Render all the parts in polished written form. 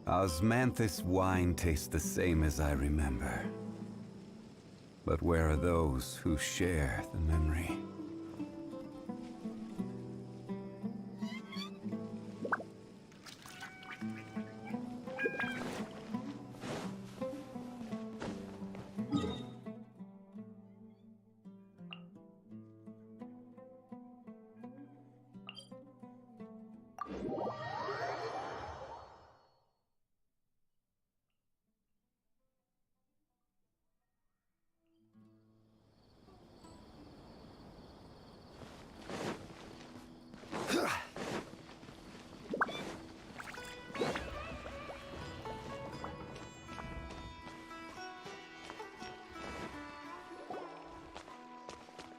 Osmanthus wine tastes the same as I remember. But where are those who share the memory?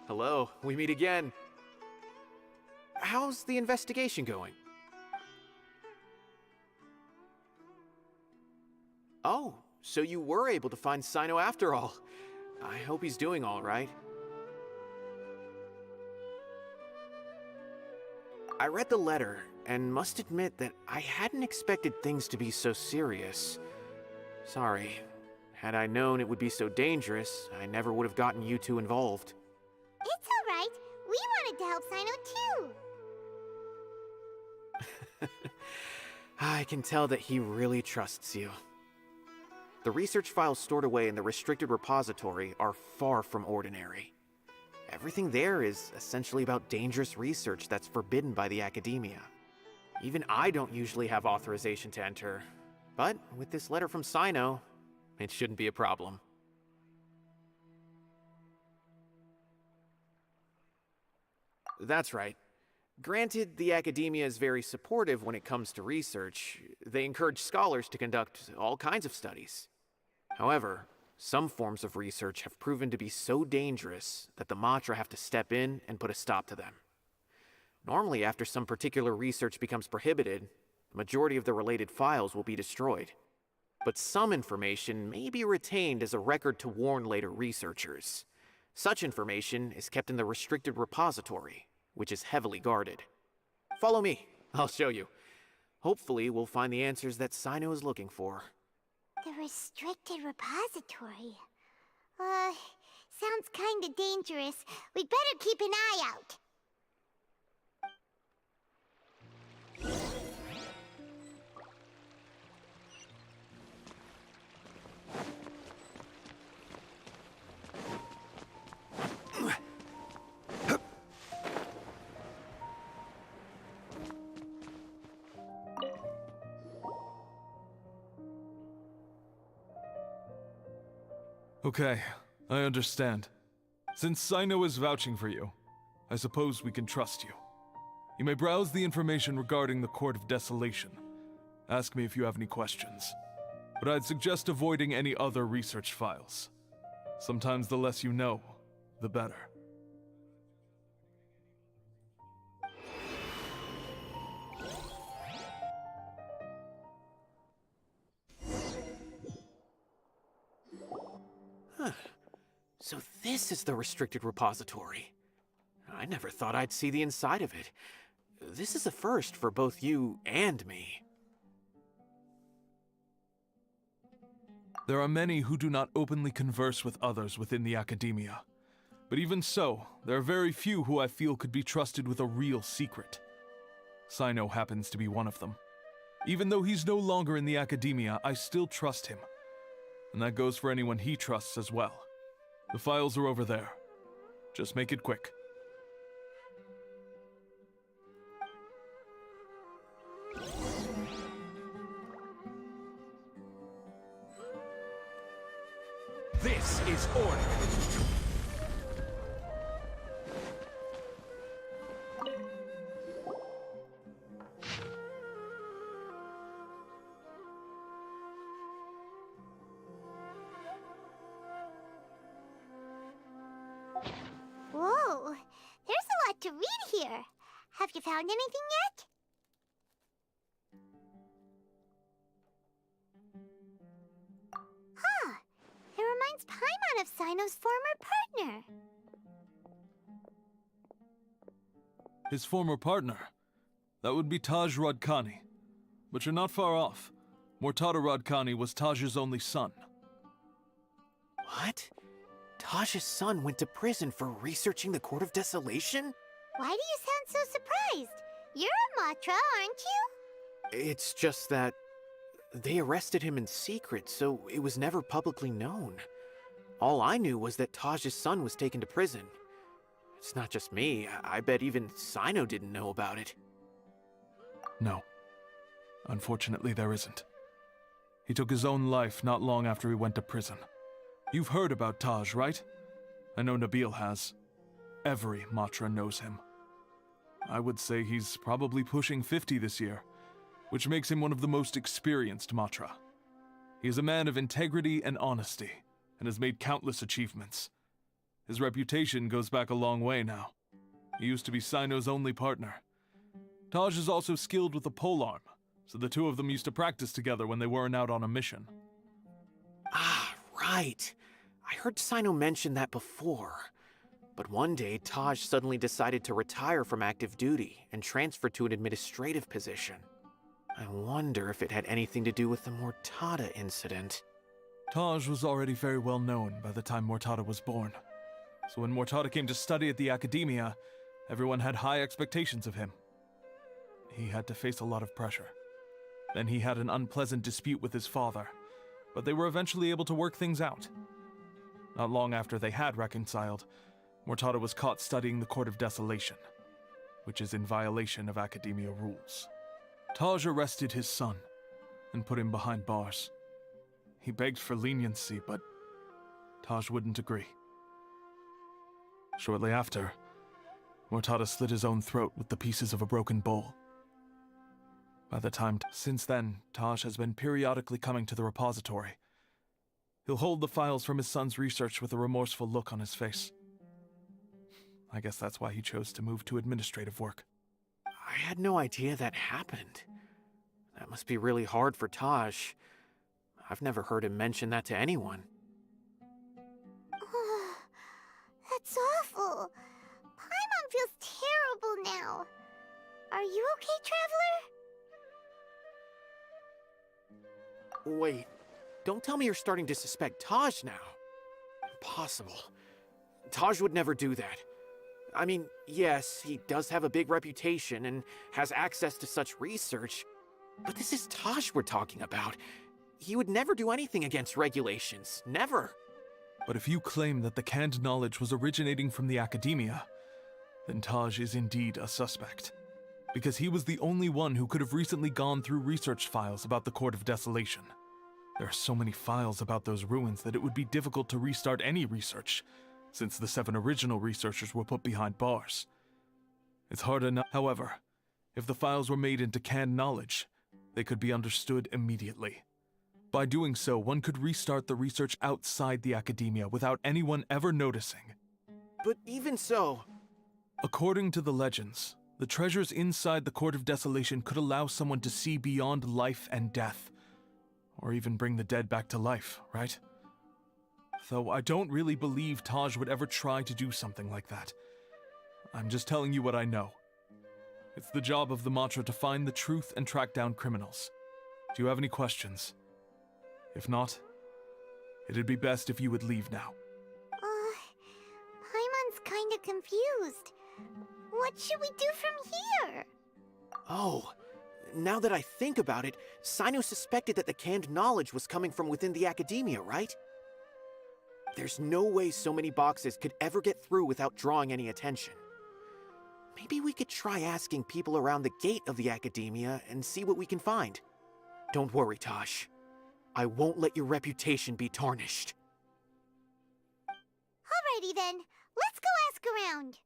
Hello, we meet again. How's the investigation going? Oh, so you were able to find Cyno after all. I hope he's doing all right. I read the letter, and must admit that I hadn't expected things to be so serious. Sorry. Had I known it would be so dangerous, I never would have gotten you two involved. It's alright. We wanted to help Cyno too. I can tell that he really trusts you. The research files stored away in the restricted repository are far from ordinary. Everything there is essentially about dangerous research that's forbidden by the academia. Even I don't usually have authorization to enter, but with this letter from Cyno, it shouldn't be a problem. That's right. Granted, the academia is very supportive when it comes to research. They encourage scholars to conduct all kinds of studies. However, some forms of research have proven to be so dangerous that the Matra have to step in and put a stop to them. Normally, after some particular research becomes prohibited, the majority of the related files will be destroyed. But some information may be retained as a record to warn later researchers. Such information is kept in the restricted repository, which is heavily guarded. Follow me, I'll show you. Hopefully, we'll find the answers that Cyno is looking for. The restricted repository. Sounds kinda dangerous. We'd better keep an eye out. Okay, I understand. Since Cyno is vouching for you, I suppose we can trust you. You may browse the information regarding the Court of Desolation. Ask me if you have any questions. But I'd suggest avoiding any other research files. Sometimes the less you know, the better. So this is the restricted repository. I never thought I'd see the inside of it. This is a first for both you and me. There are many who do not openly converse with others within the academia. But even so, there are very few who I feel could be trusted with a real secret. Cyno happens to be one of them. Even though he's no longer in the academia, I still trust him. And that goes for anyone he trusts as well. The files are over there. Just make it quick. This is order. you found anything yet? Huh. It reminds Paimon of Cyno's former partner. His former partner? That would be Taj Radkani. But you're not far off. Mortada Radkani was Taj's only son. What? Taj's son went to prison for researching the Court of Desolation? Why do you sound so surprised? You're a Matra, aren't you? It's just that they arrested him in secret, so it was never publicly known. All I knew was that Taj's son was taken to prison. It's not just me. I bet even Cyno didn't know about it. No. Unfortunately, there isn't. He took his own life not long after he went to prison. You've heard about Taj, right? I know Nabil has. Every Matra knows him. I would say he's probably pushing 50 this year, which makes him one of the most experienced Matra. He is a man of integrity and honesty, and has made countless achievements. His reputation goes back a long way now. He used to be Cyno's only partner. Taj is also skilled with the polearm, so the two of them used to practice together when they weren't out on a mission. Ah, right. I heard Cyno mention that before. But one day, Taj suddenly decided to retire from active duty and transfer to an administrative position. I wonder if it had anything to do with the Mortada incident. Taj was already very well known by the time Mortada was born. So when Mortada came to study at the Academia, everyone had high expectations of him. He had to face a lot of pressure. Then he had an unpleasant dispute with his father, but they were eventually able to work things out. Not long after they had reconciled, Mortada was caught studying the Court of Desolation, which is in violation of Academia rules. Taj arrested his son and put him behind bars. He begged for leniency, but Taj wouldn't agree. Shortly after, Mortada slit his own throat with the pieces of a broken bowl. Since then, Taj has been periodically coming to the repository. He'll hold the files from his son's research with a remorseful look on his face. I guess that's why he chose to move to administrative work. I had no idea that happened. That must be really hard for Taj. I've never heard him mention that to anyone. That's awful. Paimon feels terrible now. Are you okay, Traveler? Wait, don't tell me you're starting to suspect Taj now. Impossible. Taj would never do that. I mean, yes, he does have a big reputation and has access to such research, but this is Taj we're talking about. He would never do anything against regulations. Never. But if you claim that the canned knowledge was originating from the Academia, then Taj is indeed a suspect. Because he was the only one who could have recently gone through research files about the Court of Desolation. There are so many files about those ruins that it would be difficult to restart any research, since the 7 original researchers were put behind bars. It's hard enough. However, if the files were made into canned knowledge, they could be understood immediately. By doing so, one could restart the research outside the Academia without anyone ever noticing. But even so... According to the legends, the treasures inside the Court of Desolation could allow someone to see beyond life and death, or even bring the dead back to life, right? Though I don't really believe Taj would ever try to do something like that. I'm just telling you what I know. It's the job of the Matra to find the truth and track down criminals. Do you have any questions? If not, it'd be best if you would leave now. Paimon's kinda confused. What should we do from here? Oh, now that I think about it, Cyno suspected that the canned knowledge was coming from within the Academia, right? There's no way so many boxes could ever get through without drawing any attention. Maybe we could try asking people around the gate of the Academia and see what we can find. Don't worry, Taj. I won't let your reputation be tarnished. Alrighty then, let's go ask around.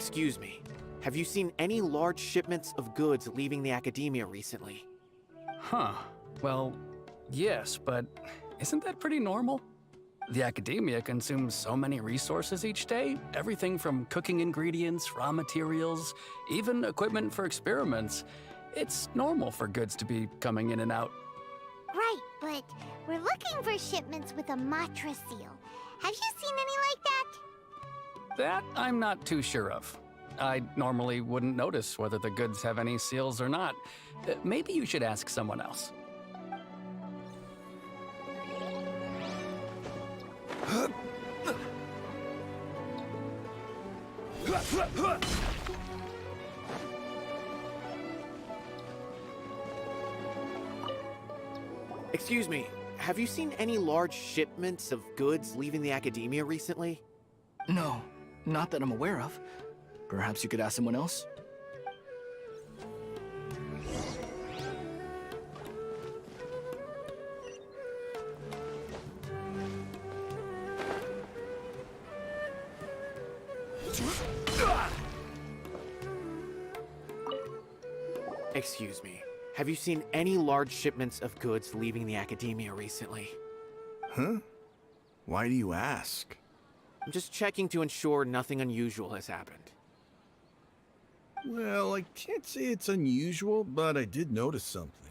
Excuse me. Have you seen any large shipments of goods leaving the academia recently? Huh. Well, yes, but isn't that pretty normal? The academia consumes so many resources each day, everything from cooking ingredients, raw materials, even equipment for experiments. It's normal for goods to be coming in and out. Right, but we're looking for shipments with a Matra seal. Have you seen any like that? That I'm not too sure of. I normally wouldn't notice whether the goods have any seals or not. Maybe you should ask someone else. Excuse me. Have you seen any large shipments of goods leaving the academia recently? No, not that I'm aware of. Perhaps you could ask someone else? Excuse me. Have you seen any large shipments of goods leaving the academia recently? Huh? Why do you ask? I'm just checking to ensure nothing unusual has happened. Well, I can't say it's unusual, but I did notice something.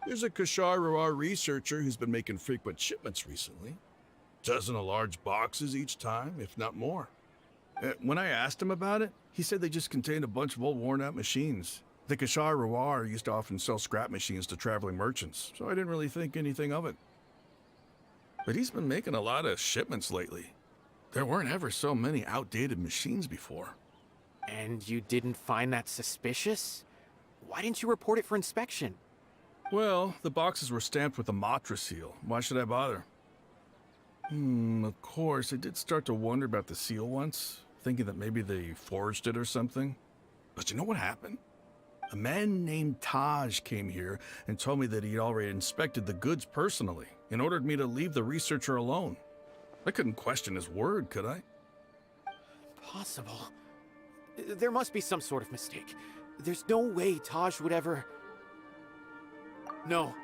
There's a Kashar researcher who's been making frequent shipments recently. Dozen of large boxes each time, if not more. When I asked him about it, he said they just contained a bunch of old worn-out machines. The Kashar used to often sell scrap machines to traveling merchants, so I didn't really think anything of it. But he's been making a lot of shipments lately. There weren't ever so many outdated machines before. And you didn't find that suspicious? Why didn't you report it for inspection? Well, the boxes were stamped with a Matra seal. Why should I bother? Of course, I did start to wonder about the seal once, thinking that maybe they forged it or something. But you know what happened? A man named Taj came here and told me that he'd already inspected the goods personally and ordered me to leave the researcher alone. I couldn't question his word, could I? Possible. There must be some sort of mistake. There's no way Taj would ever... No,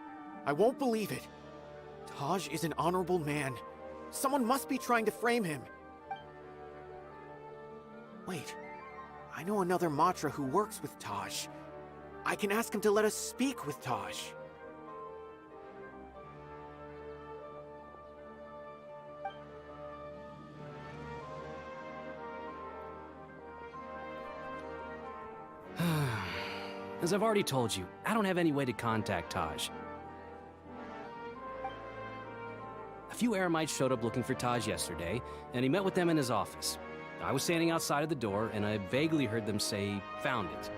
I won't believe it. Taj is an honorable man. Someone must be trying to frame him. Wait, I know another Matra who works with Taj. I can ask him to let us speak with Taj. As I've already told you, I don't have any way to contact Taj. A few Eremites showed up looking for Taj yesterday, and he met with them in his office. I was standing outside of the door, and I vaguely heard them say, "Found it."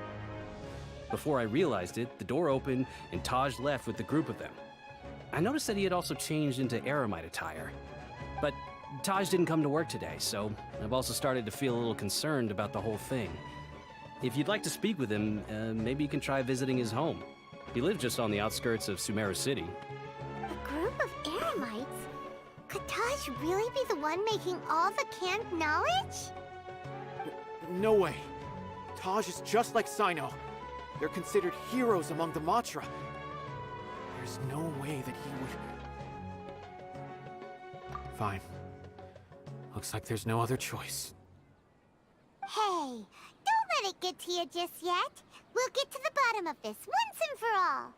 Before I realized it, the door opened, and Taj left with the group of them. I noticed that he had also changed into Eremite attire. But Taj didn't come to work today, so I've also started to feel a little concerned about the whole thing. If you'd like to speak with him, maybe you can try visiting his home. He lives just on the outskirts of Sumeru City. A group of Eremites? Could Taj really be the one making all the canned knowledge? No way. Taj is just like Cyno. They're considered heroes among the Matra. There's no way that he would... Fine. Looks like there's no other choice. Hey, don't let it get to you just yet. We'll get to the bottom of this once and for all.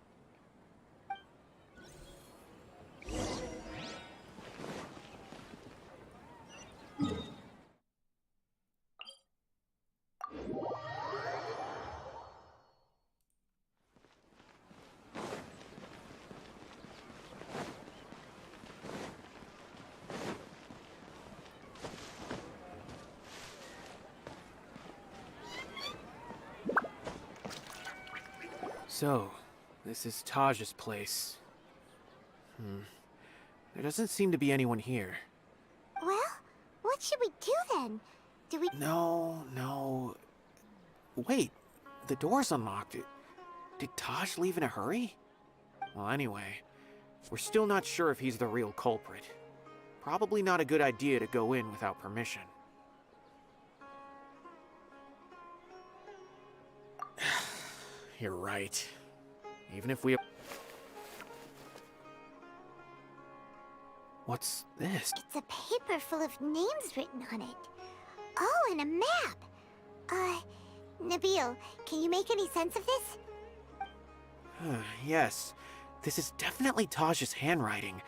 So, this is Taj's place. There doesn't seem to be anyone here. Well, what should we do then? Do we... No. Wait, the door's unlocked. Did Taj leave in a hurry? Well, anyway, we're still not sure if he's the real culprit. Probably not a good idea to go in without permission. You're right. Even if we... What's this? It's a paper full of names written on it. Oh, and a map. Nabil, can you make any sense of this? Yes. This is definitely Taj's handwriting.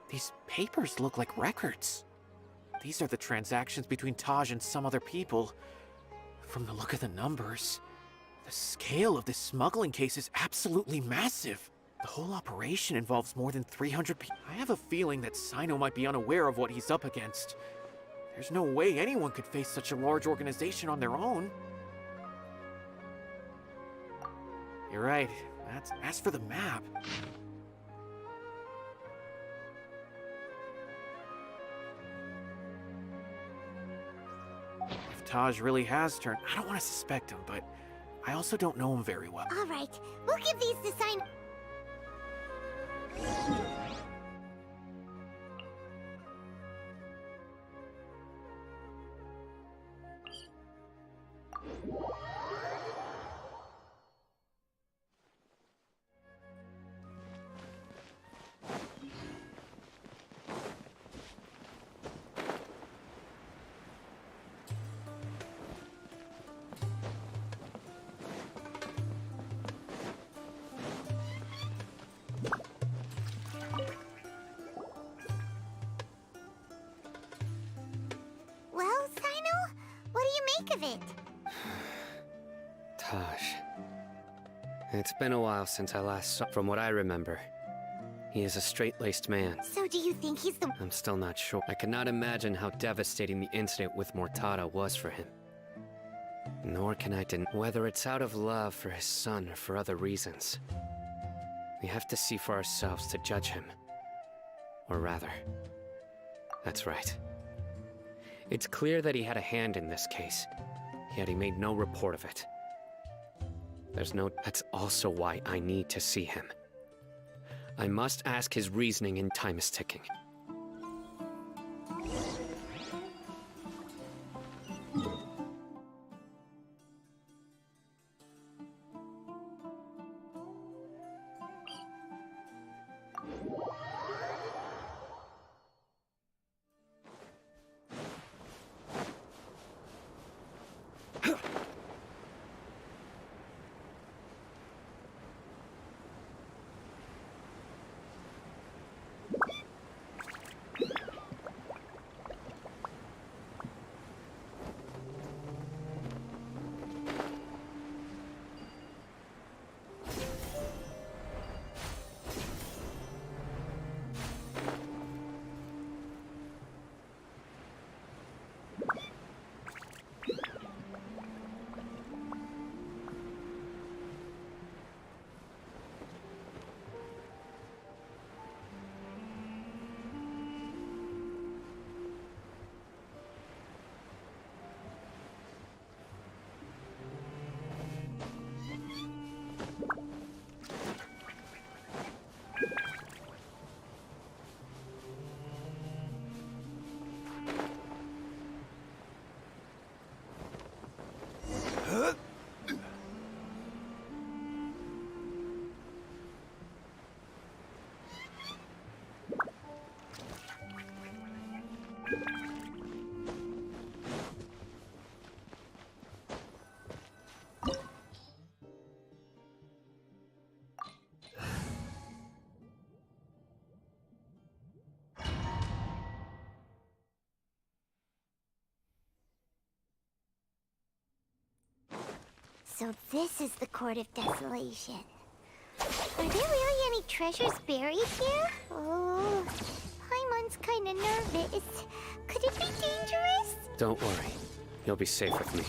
These papers look like records. These are the transactions between Taj and some other people. From the look of the numbers, the scale of this smuggling case is absolutely massive. The whole operation involves more than 300 people. I have a feeling that Cyno might be unaware of what he's up against. There's no way anyone could face such a large organization on their own. You're right. As for the map... If Taj really has turned... I don't want to suspect him, but I also don't know him very well. All right, we'll give these to Cyno. Well, Cyno, what do you make of it? Taj. It's been a while since I last saw. From what I remember, he is a straight-laced man. So do you think he's the... I'm still not sure. I cannot imagine how devastating the incident with Mortada was for him. Nor can I deny whether it's out of love for his son or for other reasons. We have to see for ourselves to judge him. Or rather, that's right. It's clear that he had a hand in this case, yet he made no report of it. That's also why I need to see him. I must ask his reasoning, and time is ticking. So this is the Court of Desolation. Are there really any treasures buried here? Oh, Paimon's kinda nervous. Could it be dangerous? Don't worry. You'll be safe with me.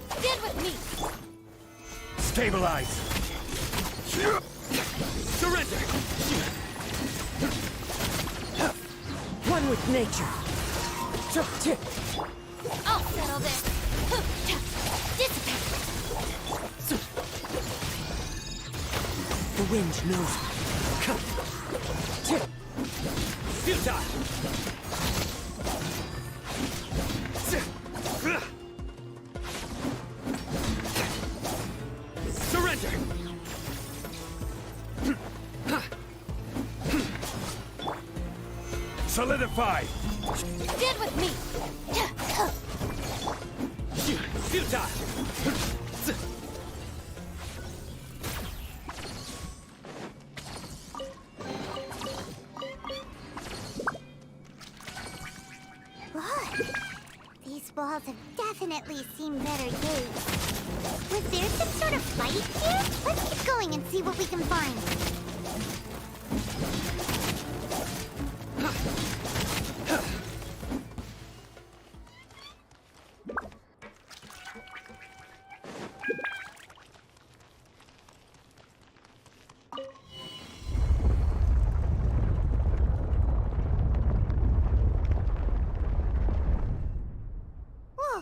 Stand with me! Stabilize! Surrender! One with nature. I'll settle this. Dissipate! The wind knows me. Futile! Solidify! Stand with me! Futile! Look! These walls have definitely seen better days. Was there some sort of fight here? Let's keep going and see what we can find. Whoa!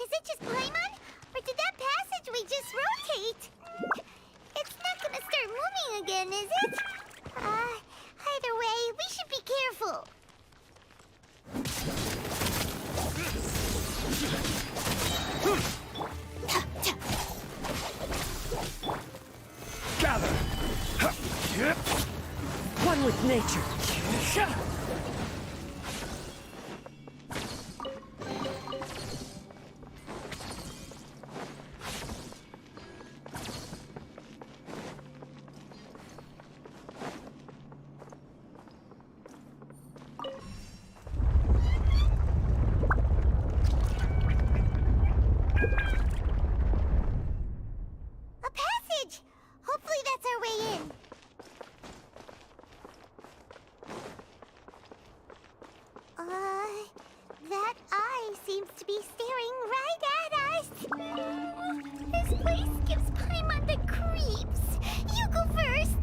Is it just Paimon? Or did that passageway just rotate? It's not gonna start moving again, is it? Either way, we should be careful. Gather! One with nature. A passage! Hopefully that's our way in. That eye seems to be staring right at us. This place gives Paimon the creeps. You go first.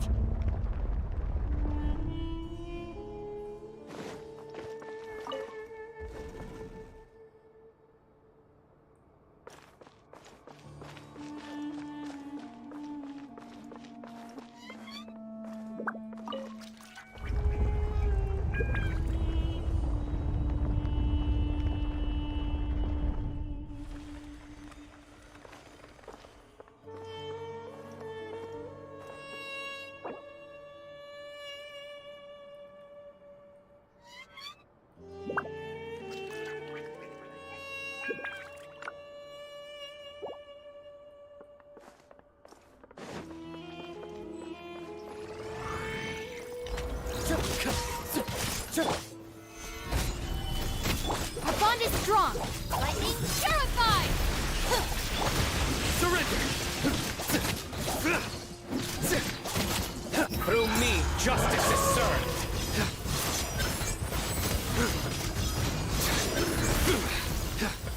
Our bond is strong. Lightning terrified. Surrender! Through me, justice is served!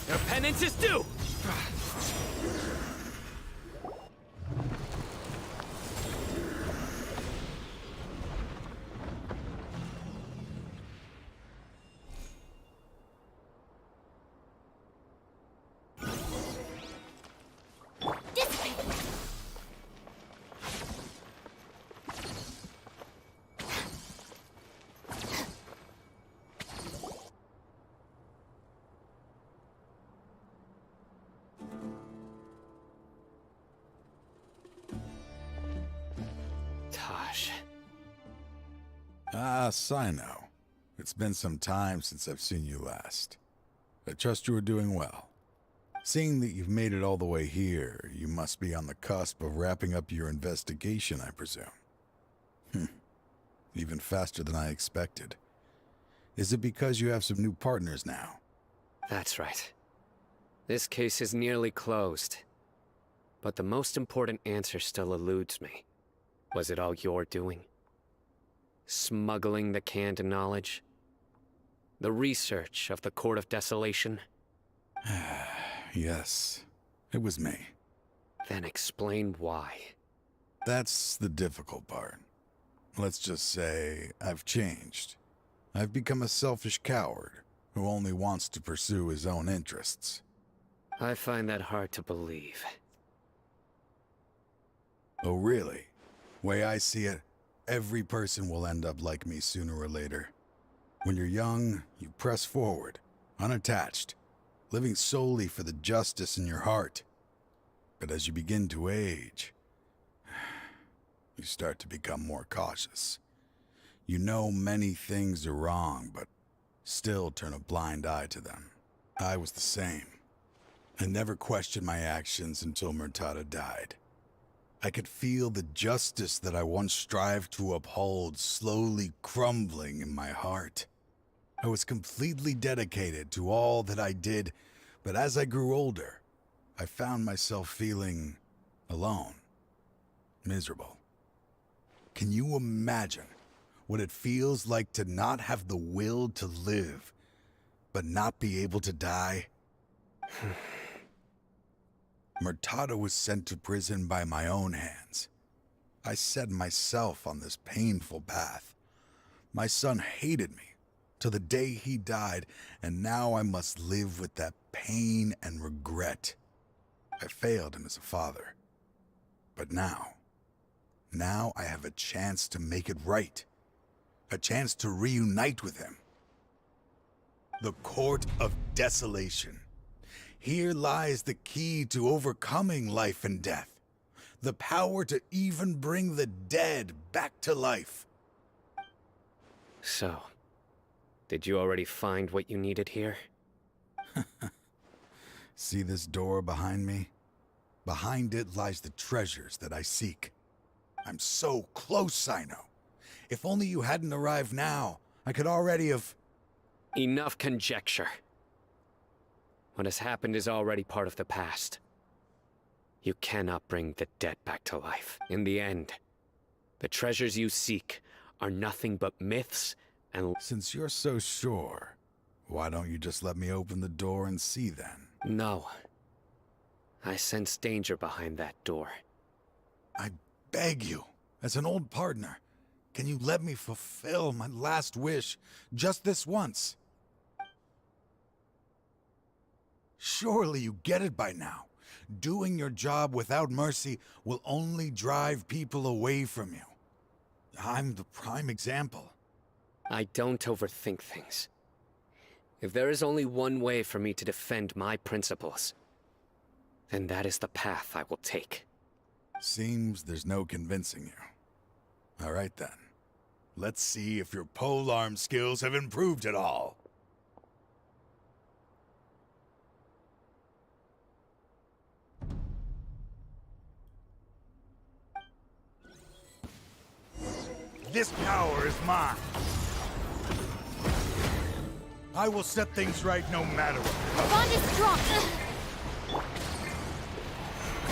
Your penance is due! Taj. Ah, Cyno. It's been some time since I've seen you last. I trust you are doing well. Seeing that you've made it all the way here, you must be on the cusp of wrapping up your investigation, I presume. Even faster than I expected. Is it because you have some new partners now? That's right. This case is nearly closed. But the most important answer still eludes me. Was it all your doing? Smuggling the canned knowledge? The research of the Court of Desolation? Yes, it was me. Then explain why. That's the difficult part. Let's just say I've changed. I've become a selfish coward who only wants to pursue his own interests. I find that hard to believe. Oh, really? Way I see it, every person will end up like me sooner or later. When you're young, you press forward, unattached, living solely for the justice in your heart. But as you begin to age, you start to become more cautious. You know many things are wrong, but still turn a blind eye to them. I was the same. I never questioned my actions until Murtada died. I could feel the justice that I once strived to uphold slowly crumbling in my heart. I was completely dedicated to all that I did, but as I grew older, I found myself feeling alone, miserable. Can you imagine what it feels like to not have the will to live, but not be able to die? Murtada was sent to prison by my own hands. I set myself on this painful path. My son hated me till the day he died, and now I must live with that pain and regret. I failed him as a father. But now I have a chance to make it right. A chance to reunite with him. The Court of Desolation. Here lies the key to overcoming life and death. The power to even bring the dead back to life. So, did you already find what you needed here? See this door behind me? Behind it lies the treasures that I seek. I'm so close, Cyno. If only you hadn't arrived now, I could already have... Enough conjecture. What has happened is already part of the past. You cannot bring the dead back to life. In the end, the treasures you seek are nothing but myths and... Since you're so sure, why don't you just let me open the door and see then? No. I sense danger behind that door. I beg you, as an old partner, can you let me fulfill my last wish just this once? Surely you get it by now. Doing your job without mercy will only drive people away from you. I'm the prime example. I don't overthink things. If there is only one way for me to defend my principles, then that is the path I will take. Seems there's no convincing you. All right then. Let's see if your polearm skills have improved at all. This power is mine. I will set things right no matter what. Bond is strong.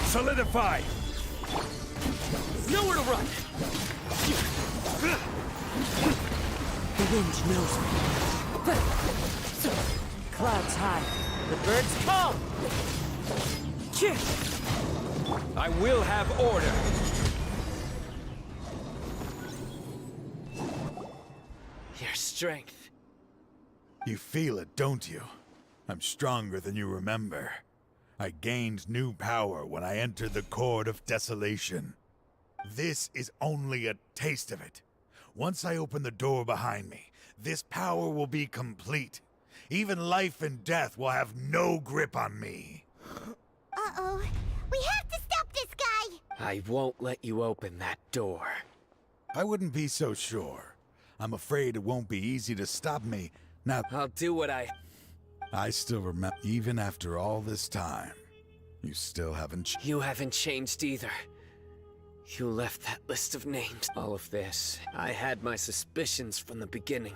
Solidify! Nowhere to run! The wind knows me. Clouds high. The birds come! I will have order! Your strength. You feel it, don't you? I'm stronger than you remember. I gained new power when I entered the Court of Desolation. This is only a taste of it. Once I open the door behind me, this power will be complete. Even life and death will have no grip on me. Uh-oh. We have to stop this guy! I won't let you open that door. I wouldn't be so sure. I'm afraid it won't be easy to stop me. Now, I'll do what I still remember, even after all this time, you still haven't You haven't changed either. You left that list of names. All of this. I had my suspicions from the beginning,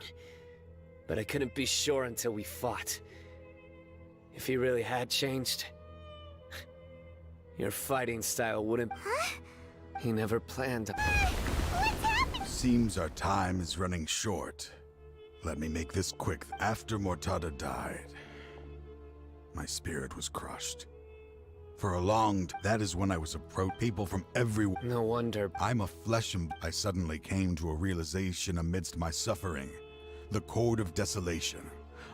but I couldn't be sure until we fought. If he really had changed, your fighting style wouldn't... Huh? He never planned to... What's happening? Seems our time is running short. Let me make this quick. After Murtada died, my spirit was crushed. For a long time, that is when I was approached people from everywhere. No wonder. I'm a flesh and I suddenly came to a realization amidst my suffering. The Court of Desolation.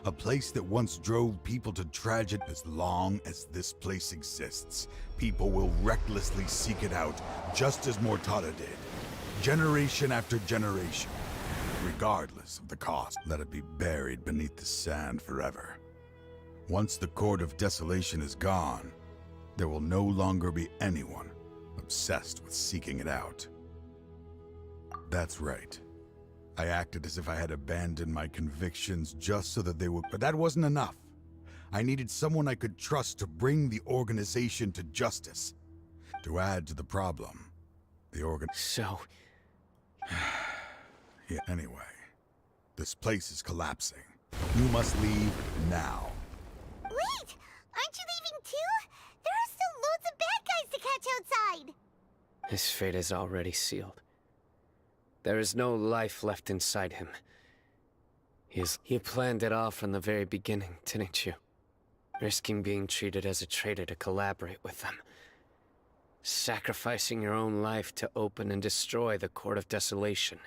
A place that once drove people to tragedy. As long as this place exists, people will recklessly seek it out, just as Murtada did. Generation after generation. Regardless of the cost, let it be buried beneath the sand forever. Once the Court of Desolation is gone, there will no longer be anyone obsessed with seeking it out. That's right. I acted as if I had abandoned my convictions just so that they would. But that wasn't enough. I needed someone I could trust to bring the organization to justice. To add to the problem, So... Yeah, anyway. This place is collapsing. You must leave now. Wait! Aren't you leaving too? There are still loads of bad guys to catch outside! his fate is already sealed. There is no life left inside him. He planned it all from the very beginning, didn't you? Risking being treated as a traitor to collaborate with them. Sacrificing your own life to open and destroy the Court of Desolation.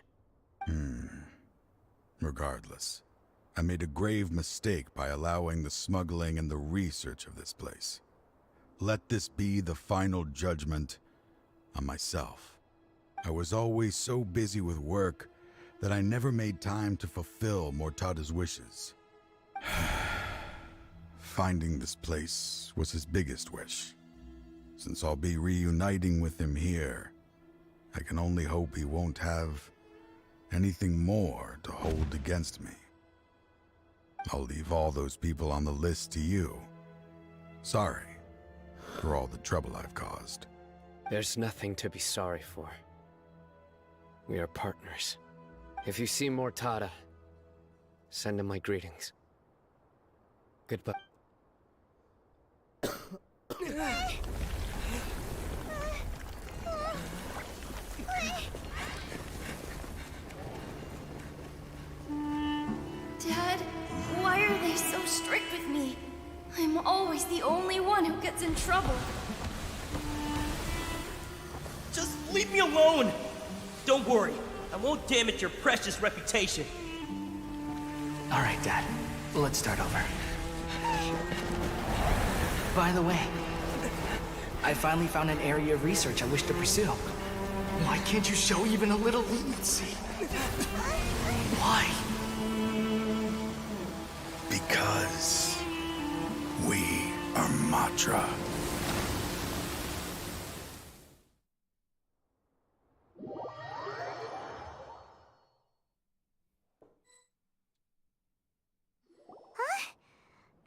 Regardless, I made a grave mistake by allowing the smuggling and the research of this place. Let this be the final judgment on myself. I was always so busy with work that I never made time to fulfill Mortada's wishes. Finding this place was his biggest wish. Since I'll be reuniting with him here, I can only hope he won't have anything more to hold against me. I'll leave all those people on the list to you. Sorry for all the trouble I've caused. There's nothing to be sorry for. We are partners. If you see Mortada, send him my greetings. Goodbye. Dad, why are they so strict with me? I'm always the only one who gets in trouble. Just leave me alone! Don't worry, I won't damage your precious reputation. All right, Dad. Let's start over. By the way, I finally found an area of research I wish to pursue. Why can't you show even a little leniency? Why? Because we are Matra.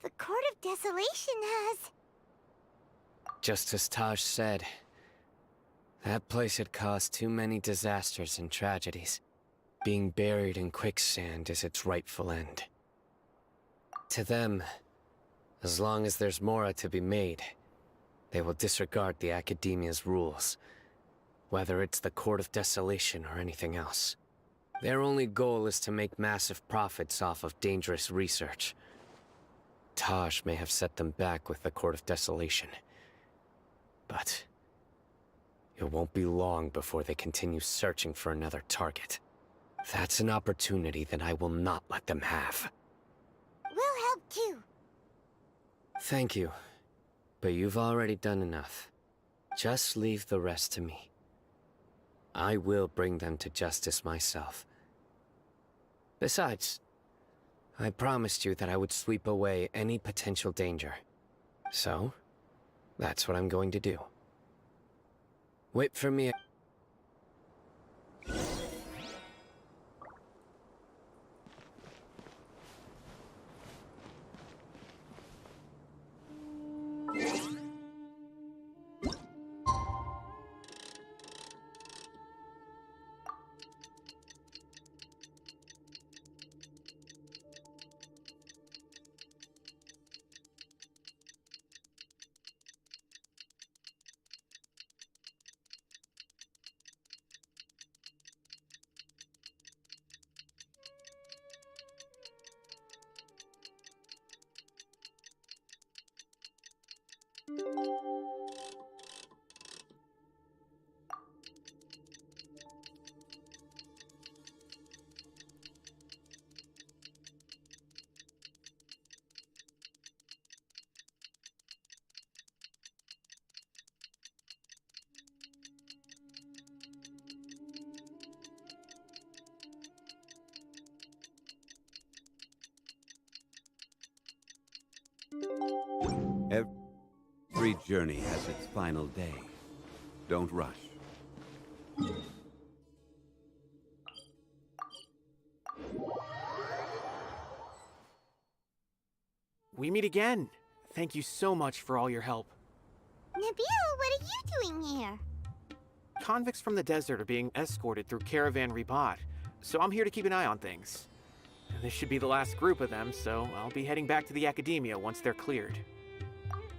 The Court of Desolation has... Just as Taj said, that place had caused too many disasters and tragedies. Being buried in quicksand is its rightful end. To them, as long as there's Mora to be made, they will disregard the Academia's rules, whether it's the Court of Desolation or anything else. Their only goal is to make massive profits off of dangerous research. Taj may have set them back with the Court of Desolation, but it won't be long before they continue searching for another target. That's an opportunity that I will not let them have. We'll help too. Thank you, but you've already done enough. Just leave the rest to me. I will bring them to justice myself. Besides, I promised you that I would sweep away any potential danger. So, that's what I'm going to do. Wait for me. Every journey has its final day. Don't rush. we meet again. Thank you so much for all your help. Nabil, what are you doing here? Convicts from the desert are being escorted through Caravan Ribat, so I'm here to keep an eye on things. This should be the last group of them, so I'll be heading back to the Academia once they're cleared.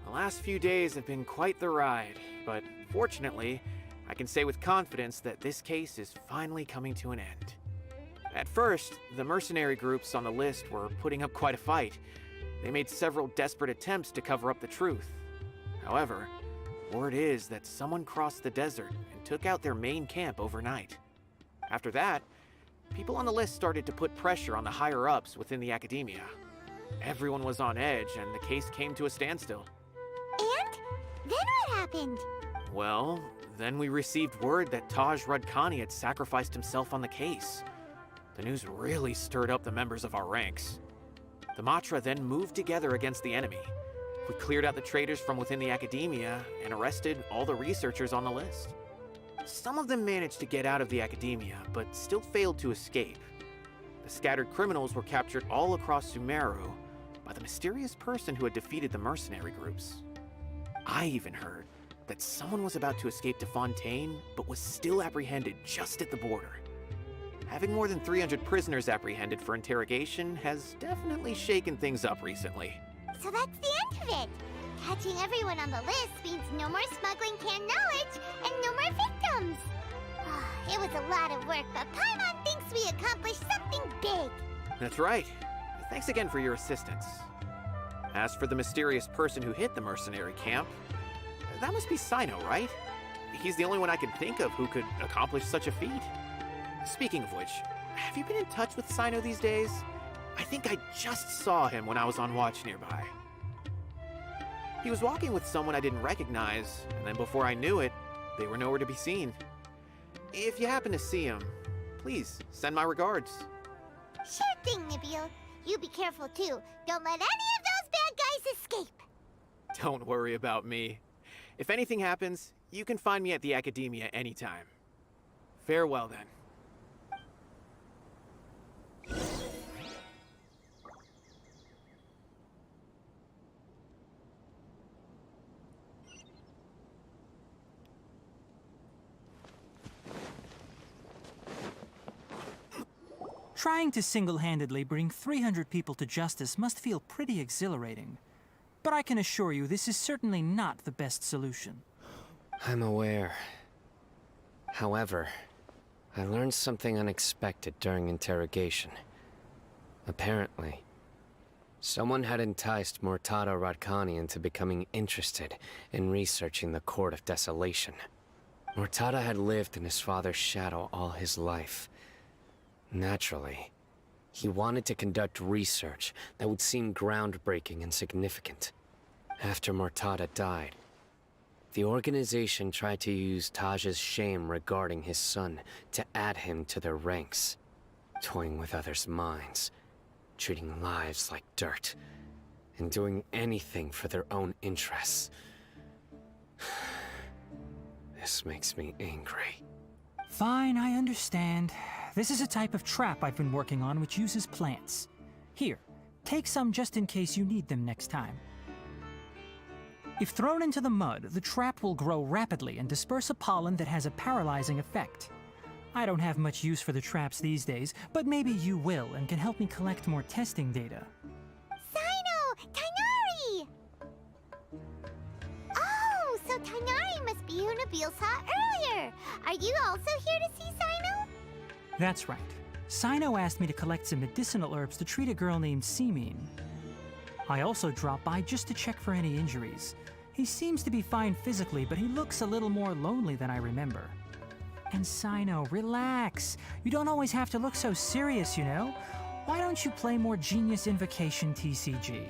The last few days have been quite the ride, but fortunately, I can say with confidence that this case is finally coming to an end. At first, the mercenary groups on the list were putting up quite a fight. They made several desperate attempts to cover up the truth. However, word is that someone crossed the desert and took out their main camp overnight. After that, people on the list started to put pressure on the higher-ups within the Academia. Everyone was on edge, and the case came to a standstill. And? Then what happened? Well, then we received word that Taj Radkani had sacrificed himself on the case. The news really stirred up the members of our ranks. The Matra then moved together against the enemy. We cleared out the traitors from within the Academia and arrested all the researchers on the list. Some of them managed to get out of the Academia, but still failed to escape. The scattered criminals were captured all across Sumeru by the mysterious person who had defeated the mercenary groups. I even heard that someone was about to escape to Fontaine, but was still apprehended just at the border. Having more than 300 prisoners apprehended for interrogation has definitely shaken things up recently. So that's the end of it. Catching everyone on the list means no more smuggling canned knowledge and no more victims. It was a lot of work, but Paimon thinks we accomplished something big. That's right. Thanks again for your assistance. As for the mysterious person who hit the mercenary camp, that must be Cyno, right? He's the only one I can think of who could accomplish such a feat. Speaking of which, have you been in touch with Cyno these days? I think I just saw him when I was on watch nearby. He was walking with someone I didn't recognize, and then before I knew it, they were nowhere to be seen. If you happen to see him, please send my regards. Sure thing, Nabil. You be careful too. Don't let any of those bad guys escape. Don't worry about me. If anything happens, you can find me at the Academia anytime. Farewell then. Trying to single-handedly bring 300 people to justice must feel pretty exhilarating. But I can assure you this is certainly not the best solution. I'm aware. However, I learned something unexpected during interrogation. Apparently, someone had enticed Murtada Radkani into becoming interested in researching the Court of Desolation. Murtada had lived in his father's shadow all his life. Naturally, he wanted to conduct research that would seem groundbreaking and significant. After Murtada died, the organization tried to use Taj's shame regarding his son to add him to their ranks, toying with others' minds, treating lives like dirt, and doing anything for their own interests. This makes me angry. Fine, I understand. This is a type of trap I've been working on which uses plants. Here, take some just in case you need them next time. If thrown into the mud, the trap will grow rapidly and disperse a pollen that has a paralyzing effect. I don't have much use for the traps these days, but maybe you will and can help me collect more testing data. Cyno! Tainari! Oh, so Tainari must be who Nabil saw earlier. Are you also here to see Cyno? That's right. Cyno asked me to collect some medicinal herbs to treat a girl named Simin. I also dropped by just to check for any injuries. He seems to be fine physically, but he looks a little more lonely than I remember. And Cyno, relax. You don't always have to look so serious, you know? Why don't you play more Genius Invocation TCG?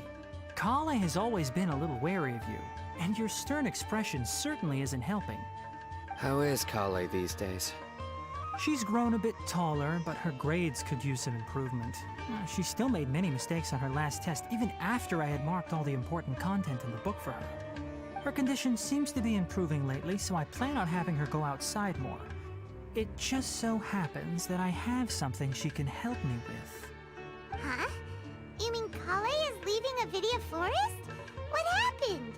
Kale has always been a little wary of you, and your stern expression certainly isn't helping. How is Kale these days? She's grown a bit taller, but her grades could use some improvement. She still made many mistakes on her last test, even after I had marked all the important content in the book for her. Her condition seems to be improving lately, so I plan on having her go outside more. It just so happens that I have something she can help me with. Huh? You mean Kale is leaving Avidia Forest? What happened?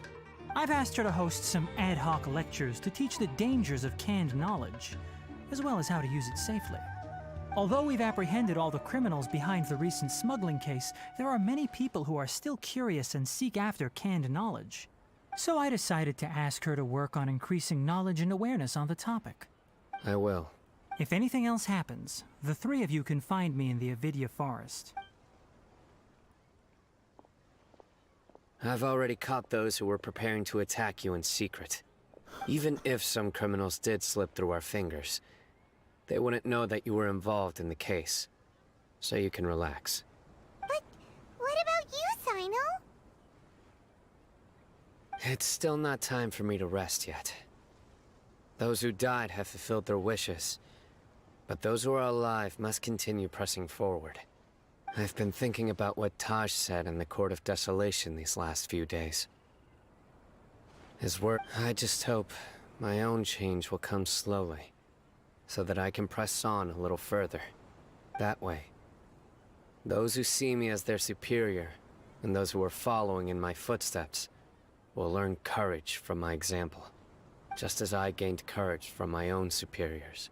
I've asked her to host some ad hoc lectures to teach the dangers of canned knowledge, as well as how to use it safely. Although we've apprehended all the criminals behind the recent smuggling case, there are many people who are still curious and seek after canned knowledge. So I decided to ask her to work on increasing knowledge and awareness on the topic. I will. If anything else happens, the three of you can find me in the Avidia Forest. I've already caught those who were preparing to attack you in secret. Even if some criminals did slip through our fingers, they wouldn't know that you were involved in the case. So you can relax. But what about you, Cyno? It's still not time for me to rest yet. Those who died have fulfilled their wishes, but those who are alive must continue pressing forward. I've been thinking about what Taj said in the Court of Desolation these last few days. His word. I just hope my own change will come slowly, so that I can press on a little further. That way, those who see me as their superior, and those who are following in my footsteps, will learn courage from my example, just as I gained courage from my own superiors,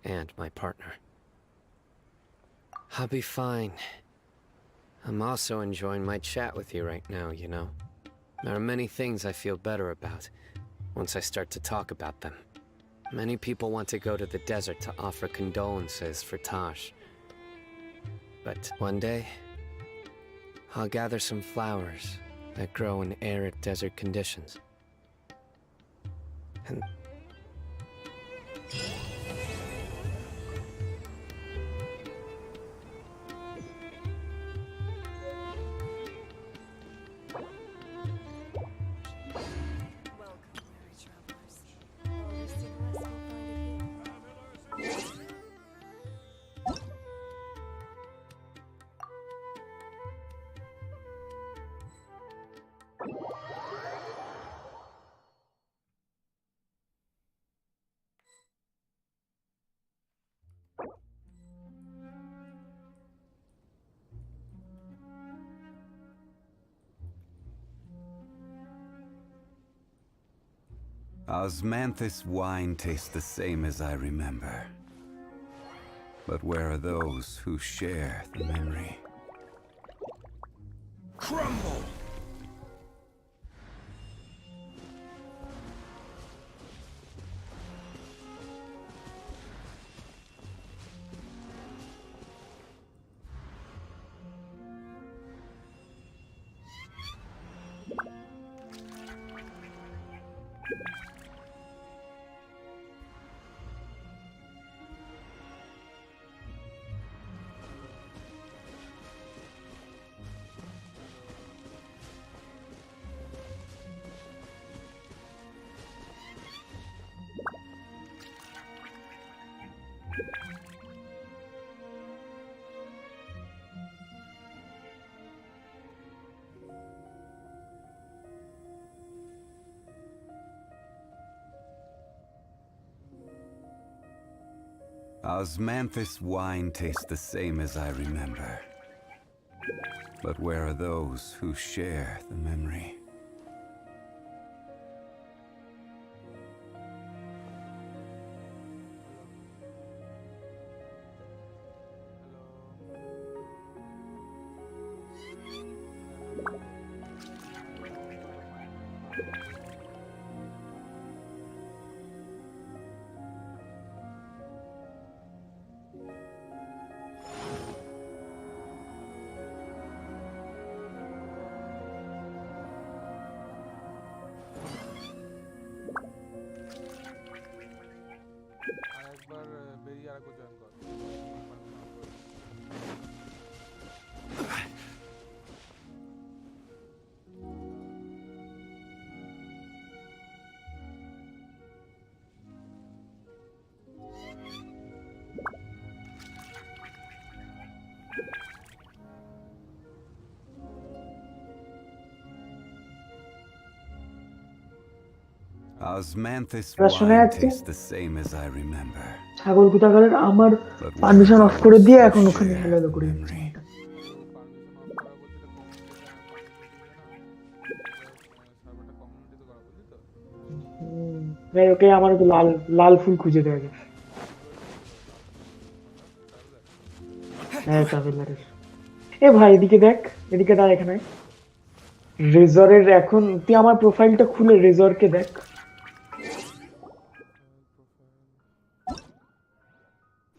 and my partner. I'll be fine. I'm also enjoying my chat with you right now, you know. There are many things I feel better about once I start to talk about them. Many people want to go to the desert to offer condolences for Taj. But one day, I'll gather some flowers that grow in arid desert conditions. And Osmanthus wine tastes the same as I remember. But where are those who share the memory? Crumble! Osmanthus wine tastes the same as I remember. But where are those who share the memory? Osmanthus শোনা wine যাচ্ছে tastes the same as I remember. ছাগল কোথাকারের আমার But where permission are of করে those দিয়ে who এখন ওখানে share hello করে the দিচ্ছে memory? এটা। ভাই ওকে আমার একটু লাল লাল ফুল খুঁজে দেওয়া যায়। হ্যাঁ ট্রাভেলারের। এ ভাই এদিকে দেখ, এদিকে দাঁড়া এখানে। রেজরের এখন তুই আমার প্রোফাইলটা খুলে রেজরকে দেখ।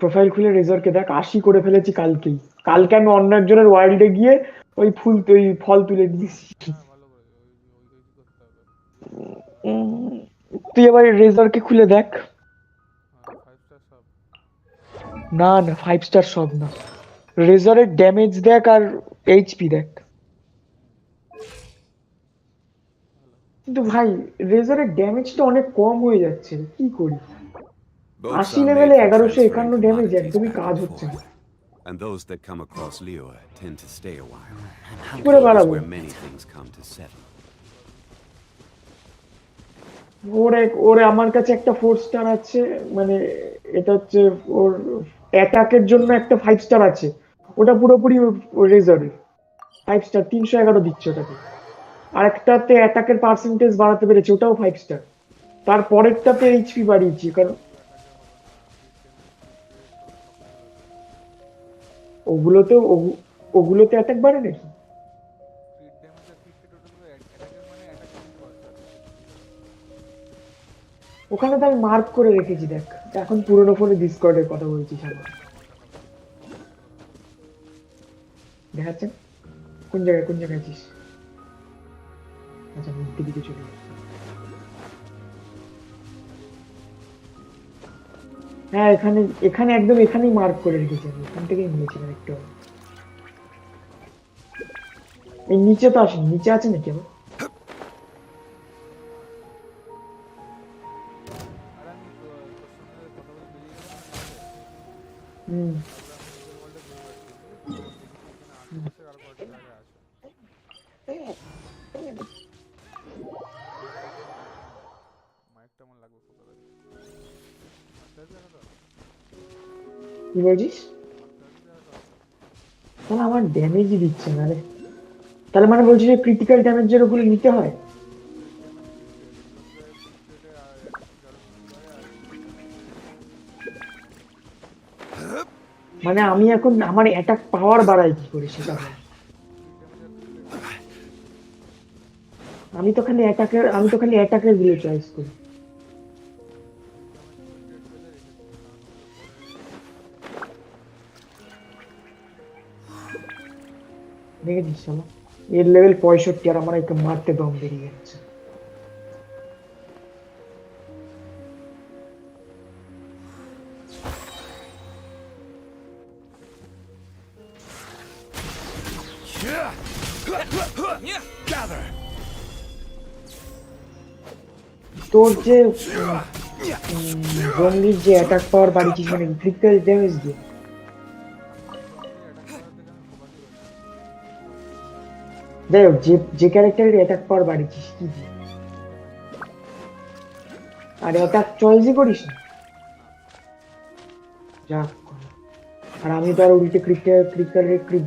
প্রোফাইল খুলে রেজরকে দেখ, 80 করে ফেলেছি কালকেই। কালকে আমি অন্য একজনের ওয়ার্ল্ডে গিয়ে ওই ফল তুলে দিয়েছি। তুই এবার রেজরকে খুলে দেখ। না না 5 স্টার সব না, রেজরের ড্যামেজ দেখ আর এইচপি দেখ। কিন্তু ভাই রেজরের ড্যামেজটা অনেক কম হয়ে যাচ্ছে, কি করি? Both 80 are লেভেলে made for transferring 1151 damage commodities একদমই back কাজ and হচ্ছে না। forth, and those that come across Liyue tend to stay a while. কি করে Liyue is বাড়াবো? where many things come to settle. ওরে ওরে আমার কাছে একটা 4 স্টার আছে, মানে এটা হচ্ছে ওর অ্যাটাকের জন্য একটা 5 স্টার আছে, ওটা পুরোপুরি রেজরের 5 স্টার 311 দিচ্ছে ওটাতে। আরেকটাতে অ্যাটাকের পার্সেন্টেজ বাড়াতে পেরেছে, ওটাও 5 স্টার। তারপরেরটাতে এইচপি বাড়িয়েছি, কারণ ওগুলোতে অ্যাটাক বাড়ে নাকি? ওখানে তো আমি মার্ক করে রেখেছি দেখ, এখন পুরোনো ফোনে ডিসকর্ডের কথা বলছিস আমার। দেখাচ্ছেন কোন জায়গায় আছিস? আচ্ছা মধ্যে দিকে চলে যা। হ্যাঁ এখানে এখানে একদম এখানেই মার্ক করে রেখেছি আমি, এখান থেকেই নিয়েছিলাম একটু। এই নিচে তো আসেনি, নিচে আছে নাকি আবার? হুম কি বলছিস? তাহলে আমার ড্যামেজই দিচ্ছে না রে। তাহলে মানে বলছিস যে ক্রিটিক্যাল ড্যামেজের ওগুলো নিতে হয়? মানে আমি এখন আমার অ্যাটাক পাওয়ার বাড়াই কি করে সেটা বল। আমি তো খালি অ্যাটাকের গুলো চয়েস করি। দেখেছিস শালা, এর লেভেল 65 আর আমার একটু মারতে দম বেরিয়ে যাচ্ছে। তোর যে জঙ্গলির যে অ্যাটাক পাওয়ার বাড়িয়েছিস মানে ক্রিটিক্যাল ড্যামেজ দিয়ে? যাই হোক, যে ক্যারেক্টারের অ্যাটাক পাওয়ার বাড়িয়েছিস কি দিয়ে? আর অ্যাটাক চয়েসই করিস না? যাক, আর আমি তো আর উল্টে ক্রিট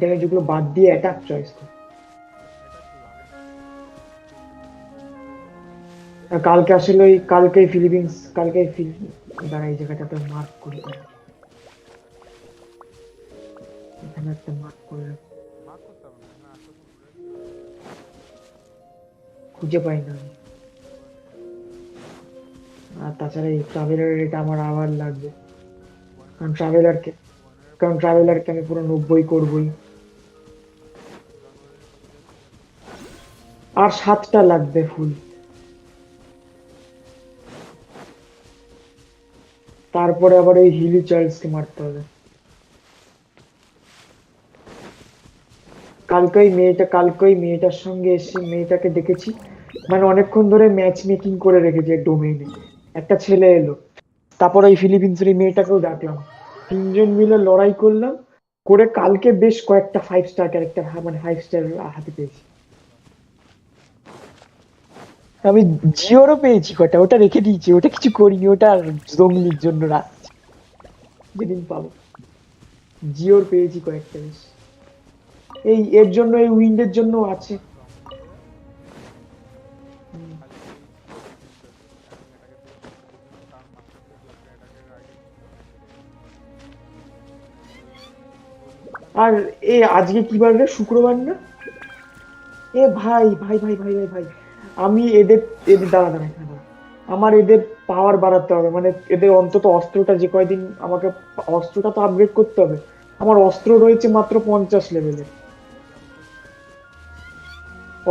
ড্যামেজ যেগুলো বাদ দিয়ে অ্যাটাক চয়েস করি। কালকে আসলে কালকে দাঁড়া এই জায়গাটাতে মার্ক করি, এখানে একটা মার্ক করে খুঁজে পাই না আমি। আর তাছাড়া এই ট্রাভেলার এটা আমার আবার লাগবে, কারণ ট্রাভেলারকে আমি পুরো 90 করবই। আর 7টা লাগবে ফুল, তারপরে আবার ওই হিলি চার্লসকে মারতে হবে। কালকে ওই মেয়েটার সঙ্গে এসে মেয়েটাকে দেখেছি, মানে অনেকক্ষণ ধরে ম্যাচ মেকিং করে রেখেছে ডোমেইনে। একটা ছেলে এলো, তারপর ওই ফিলিপিন্সের এই মেয়েটাকেও ডাকলাম, 3জন মিলে লড়াই করলাম, করে কালকে বেশ কয়েকটা 5 স্টার ক্যারেক্টার মানে 5 স্টার হাতে পেয়েছি। আমি জিওরও পেয়েছি কটা, ওটা রেখে দিয়েছি, ওটা কিছু করিনি, ওটা জঙ্গলির জন্য রাখছি, যেদিন পাবো। জিওর পেয়েছি কয়েকটা বেশ, এর জন্য এই উইন্ডের জন্য আছে। আর এ আজকে কি বার রে? শুক্রবার না? এ ভাই ভাই ভাই ভাই ভাই ভাই, আমি এদের এদের দাঁড়া দাঁড়া এখানে দাঁড়া। আমার এদের পাওয়ার বাড়াতে হবে, মানে এদের অন্তত অস্ত্রটা যে কয়দিন আমাকে অস্ত্রটা তো আপগ্রেড করতে হবে। আমার অস্ত্র রয়েছে মাত্র 50 লেভেলের।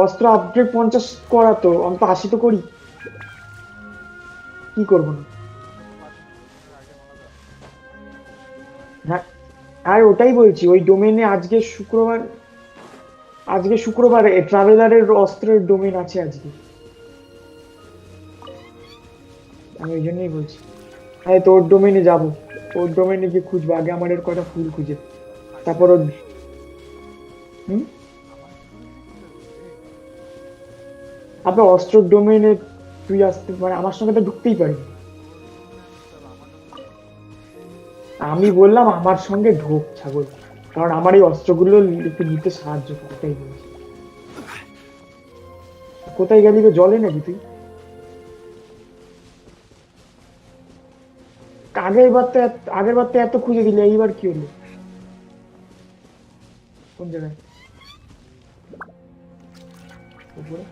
অস্ত্র আপগ্রেড 50 করা তো অন্তত 80 তো করি। কি করবো না? হ্যাঁ, আর ওটাই বলছি, ওই ডোমেনে আজকে শুক্রবার ট্রাভেলারের অস্ত্রের ডোমেন আছে আজকে। আমি ওই জন্যই বলছি, হ্যাঁ তোর ডোমেনে যাবো। ওর ডোমেনে গিয়ে খুঁজবো আগে আমার এর কটা ফুল খুঁজে, তারপর ওর হুম আপনার অস্ত্র ডোমেনে তুই আসতে মানে আমার সঙ্গে তো ঢুকতেই পারবি। আমি বললাম আমার সঙ্গে ঢোক ছাগল, কারণ আমার এই অস্ত্রগুলো একটু নিতে সাহায্য করে, তাই বলছি। কোথায় গেলি রে? জলে নাকি তুই? আগের বার তো এত খুঁজে দিলি, এইবার কি হলো? কোন জায়গায়? উপরে?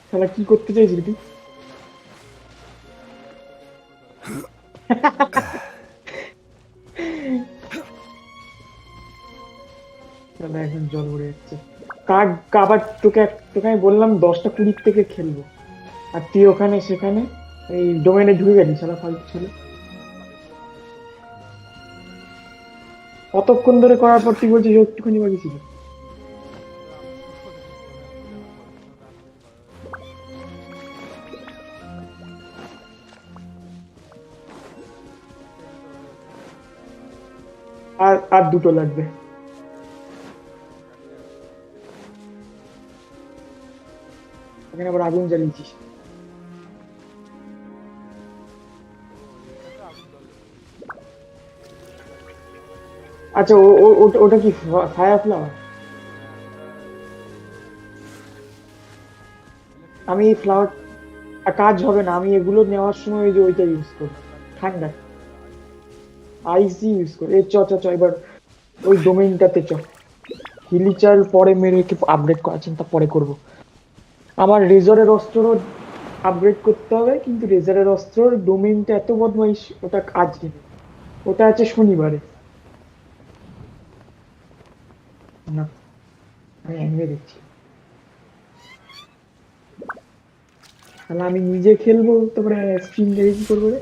শালা কি করতে চাইছিস তুই? শালা এখন জল ভরে যাচ্ছে। আবার তোকে তোকে আমি বললাম 10টা 20 থেকে খেলবো, আর তুই ওখানে সেখানে এই ডোমেনে ঢুকে গেলি, শালা ফালতু ছেলে। কতক্ষণ ধরে করার পর তুই বলছিস একটুখানি বাকি ছিল। আর আর দুটো লাগবে। এখানে আবার আগুন জ্বালিয়েছিস। আচ্ছা ওটা কি ফায়ার ফ্লাওয়ার? আমি এই ফ্লাওয়ার কাজ হবে না, আমি এগুলো নেওয়ার সময় ওই যে ওইটা ইউজ করি, ঠান্ডা আইসি ইউজ করি। চ চ চ এবার ওই ডোমেইনটাতে চ। হিলিচার পরে মেরে আপগ্রেড করার চিন্তা পরে করব। আমার রেজরের অস্ত্রও আপগ্রেড করতে হবে, কিন্তু রেজারের অস্ত্রর ডোমেইনটা এত বদমাইশ, ওটা আজকে নেই, ওটা আছে শনিবারে। না, আমি অ্যানিমে দেখছি। তাহলে আমি নিজে খেলবো, তারপরে স্ট্রিম দেখে কি করবো রে?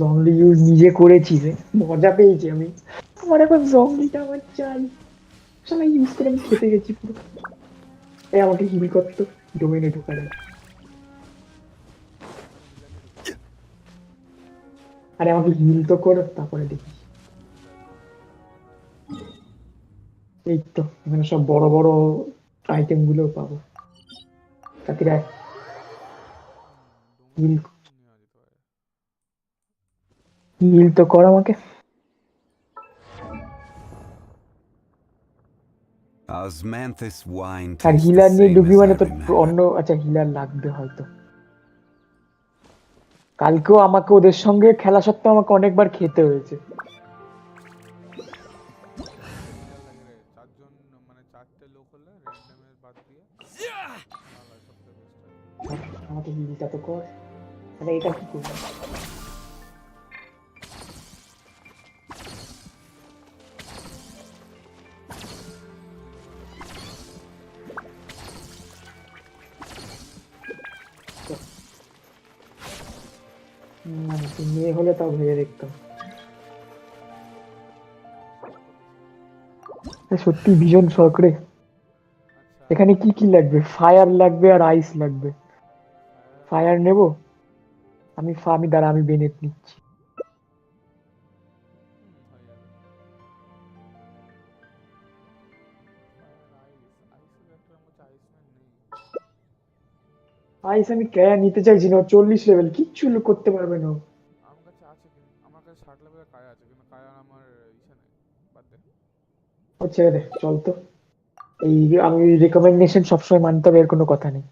জংলি ইউজ নিজে করেছি রে, মজা পেয়েছি আমি। আমার এখন জংলিটা আমার চাই, সবাই ইউজ করে আমি খেতে গেছি পুরো। এই আমাকে হিল করতো, ডোমেনে ঢোকা যায়। আরে আমাকে হিল তো করো, তারপরে দেখি। এই তো এখানে সব বড় বড় আইটেম গুলো পাবো। তাতিরা হিল হিল তো কর আমাকে। Osmanthus wine আর tastes the হিলার নিয়ে same ডুবি as I মানে তো remember. অন্য, আচ্ছা হিলার লাগবে হয়তো। কালকেও আমাকে ওদের সঙ্গে খেলা সত্ত্বেও আমাকে অনেকবার খেতে হয়েছে। আমাকে হিলটা তো কর। আরে এটা কি করবো? মানে তুই মেয়ে হলে তাও ভেবে দেখতাম। সত্যি ভীষণ শখ রে। এখানে কি কি লাগবে? ফায়ার লাগবে আর আইস লাগবে। ফায়ার নেব আমি দাঁড়া, আমি বেনেট নিচ্ছি। আইস আমি কেয়া নিতে চাইছি না, 40 লেভেল, কিচ্ছু করতে পারবে না ও। ও ছেড়ে দে, চল তো। এই আমি রেকমেন্ডেশন সবসময় মানতে হবে এর কোনো কথা নেই।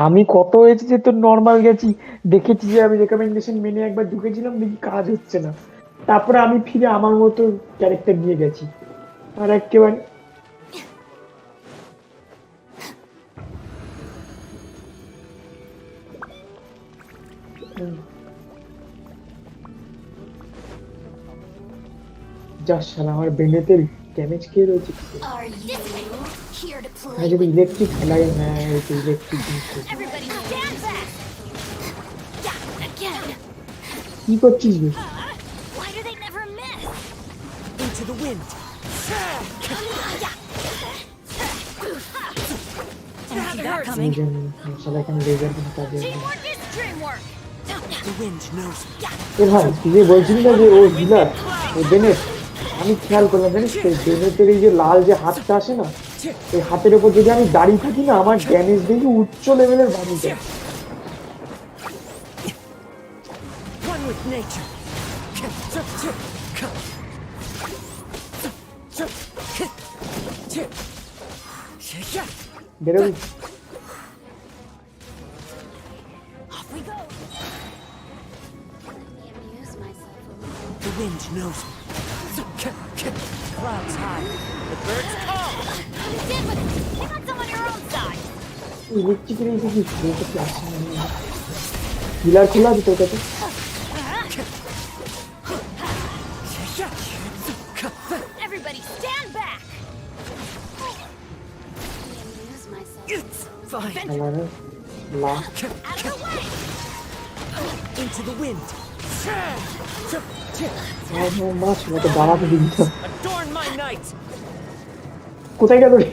আমি কত হয়েছে যে তোর নর্মাল গেছি, দেখেছি যে আমি রেকমেন্ডেশন মেনে একবার ঢুকেছিলাম, দেখি কাজ হচ্ছে না, তারপরে আমি ফিরে আমার মতো ক্যারেক্টার নিয়ে গেছি আর একেবারে যা শালা আমার বেনেতে ড্যামেজ খেয়ে রয়েছে। আর যদি ইলেকট্রিক খেলাই না, ইলেকট্রিক কি করছিস রে? Into the wind. শালা এখানে লেজার কোনো কাজে আসবে না। The wind knows me. এ ভাই তুই যে বলছিলি না যে ও হিলার, ও বেনেট, আমি খেয়াল করলাম জানিস তো বেনেটের এই যে লাল যে হাতটা আসে না, এই হাতের উপর যদি আমি দাঁড়িয়ে থাকি না, আমার ড্যামেজ দেখি উচ্চ লেভেলের বাড়ি যায়। One with nature. বেরোবি? Off we go. The wind knows me. Clouds high. The birds call. ইলেকট্রিকের এই যে কি এটা কি আসছে না? হিলার খোলা আছে তোর কাছে? Everybody stand back! It's fine. আমার লা Into the wind. মাছ মতো দাঁড়াতে দিবি তো। Adorn my night. কোথায় গেল রে?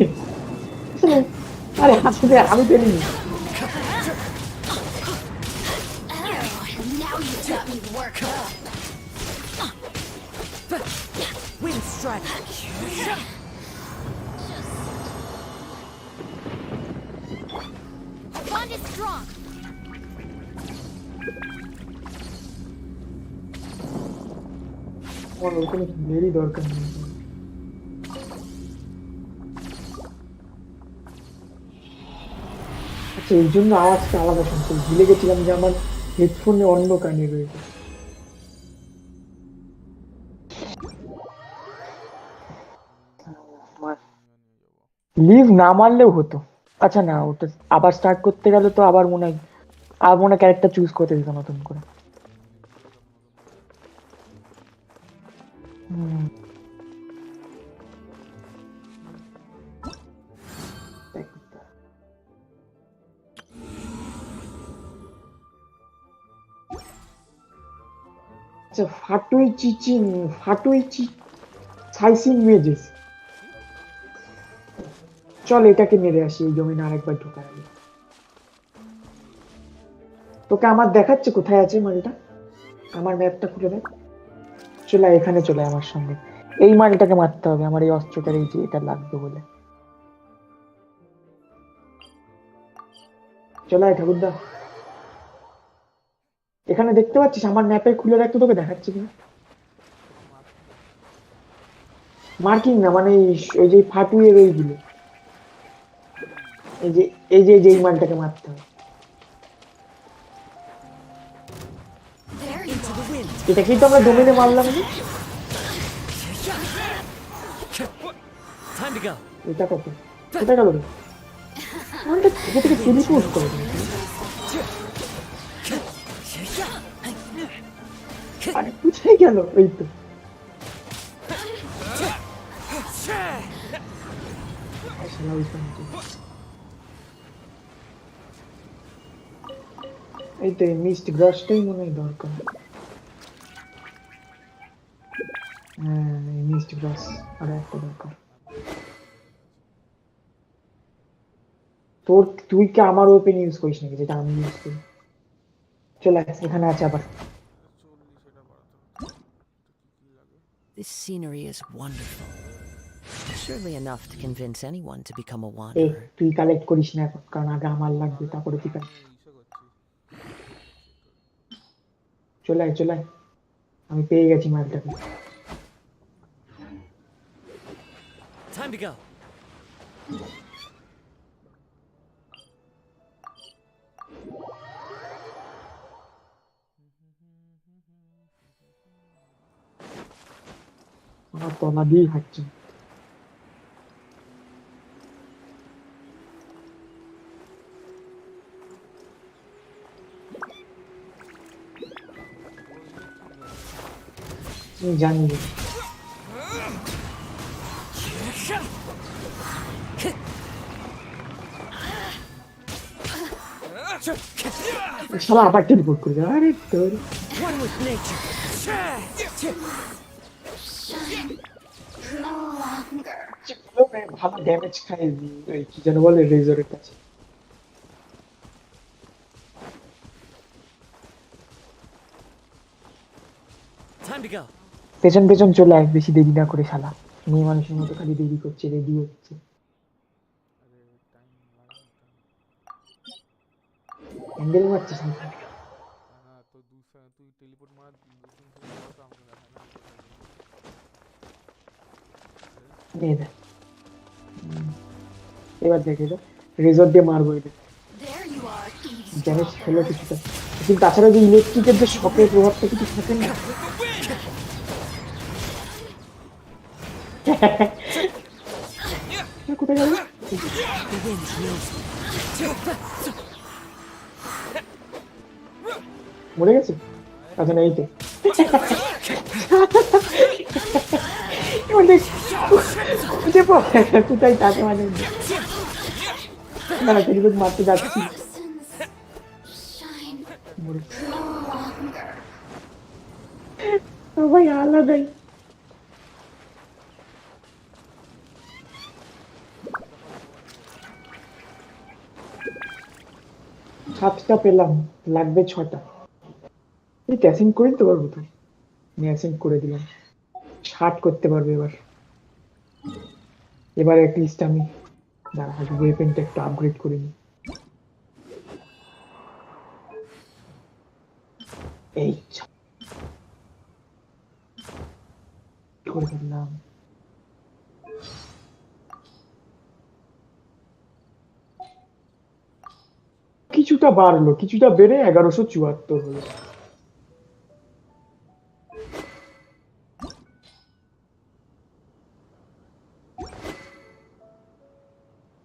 আরে হাতে দে, আমি Perini. Now you taught me work. Wind strike. Bond is strong. আমার ওখানে মেরি দরকার নেই। আচ্ছা এই জন্য আওয়াজটা আলাদা শুনছি, ভুলে গেছিলাম যে আমার হেডফোনে অন্য কানে রয়েছে। লিভ না মারলেও হতো। আচ্ছা না, ওটা আবার স্টার্ট করতে গেলে তো আবার মনে হয় ক্যারেক্টার চুজ করতে দিত নতুন করে। আচ্ছা ফাটুই সাইসিং মেজেস, চল এটাকে মেরে আসি এই জমিনে আরেকবার ঢোকার আগে। তোকে আমার দেখাচ্ছে কোথায় আছে মালটা, আমার ম্যাপটা খুলে দেখ। চলে এখানে চলে আমার সঙ্গে, এই মালটাকে মারতে হবে, আমার এই অস্ত্রটার এই যে এটা লাগবে বলে। চলে ঠাকুরদা, এখানে দেখতে পাচ্ছিস আমার ম্যাপে খুলে রাখতে, তোকে দেখাচ্ছি কিনা মার্কিং না, মানে ওই যে ফাটুয়ের ওইগুলো, এই মালটাকে মারতে হবে। এটাকেই তো আমরা ডোমেনে মারলাম। এটা কত কোথায় গেল রে? মালটা থেকে থেকে টেলিপোর্ট করে আরে কোথায় গেল? এই তো এই তো মিস্ট গ্রাসটাই মনে হয় দরকার। হ্যাঁ মিস্ট গ্রাস আর একটা দরকার। তুই কি আমার ওপেন ইউজ করিস নাকি যেটা আমি ইউজ করি? চলে এখানে আছে আবার। This scenery is wonderful. Surely enough to convince anyone to become a এই wanderer. তুই কালেক্ট করিস না এখন, কারণ আগে আমার লাগবে, তারপরে তুই চলে আমি পেয়ে গেছি মালটাকে। Time to go. আমার তলা দিয়েই হাঁটছে। জানি শালা আবার টেলিপোর্ট করে দেয়। আরে তোর One with nature. No longer. ভালো ড্যামেজ খায় ওই কি যেন বলে রেজরের কাছে। Time to go. পেছন পেছন চলে আয়, বেশি দেরি না করে শালা। মেয়ে মানুষের মতো খালি দেরি করছে, রেডি হচ্ছে। হ্যান্ডেল মারছিস না? দে দে। এবার দেখে তো রেজর দিয়ে মারবো এটা। ড্যামেজ খেলো কিছুটা, কিন্তু তাছাড়া যে ইলেকট্রিকের যে শকের প্রভাবটা কিছু থাকে না। কোথায় গেল? মরে গেছে? আচ্ছা না, এই তো খুঁজে পড়ে কোথায় তাকে মানে না টেলিপোর্ট মারতে যাচ্ছি। ভাই আলাদাই। সাতটা পেলাম, লাগবে 6টা। এই অ্যাসেন্ড করে দিতে পারবো তো? আমি অ্যাসেন্ড করে দিলাম, 60 করতে পারবে এবার। এবার অ্যাটলিস্ট আমি দাঁড়া ওয়েপেনটা একটু আপগ্রেড করে নিই। এই করে দিলাম। কিছুটা বাড়লো, কিছুটা বেড়ে 1174 হলো।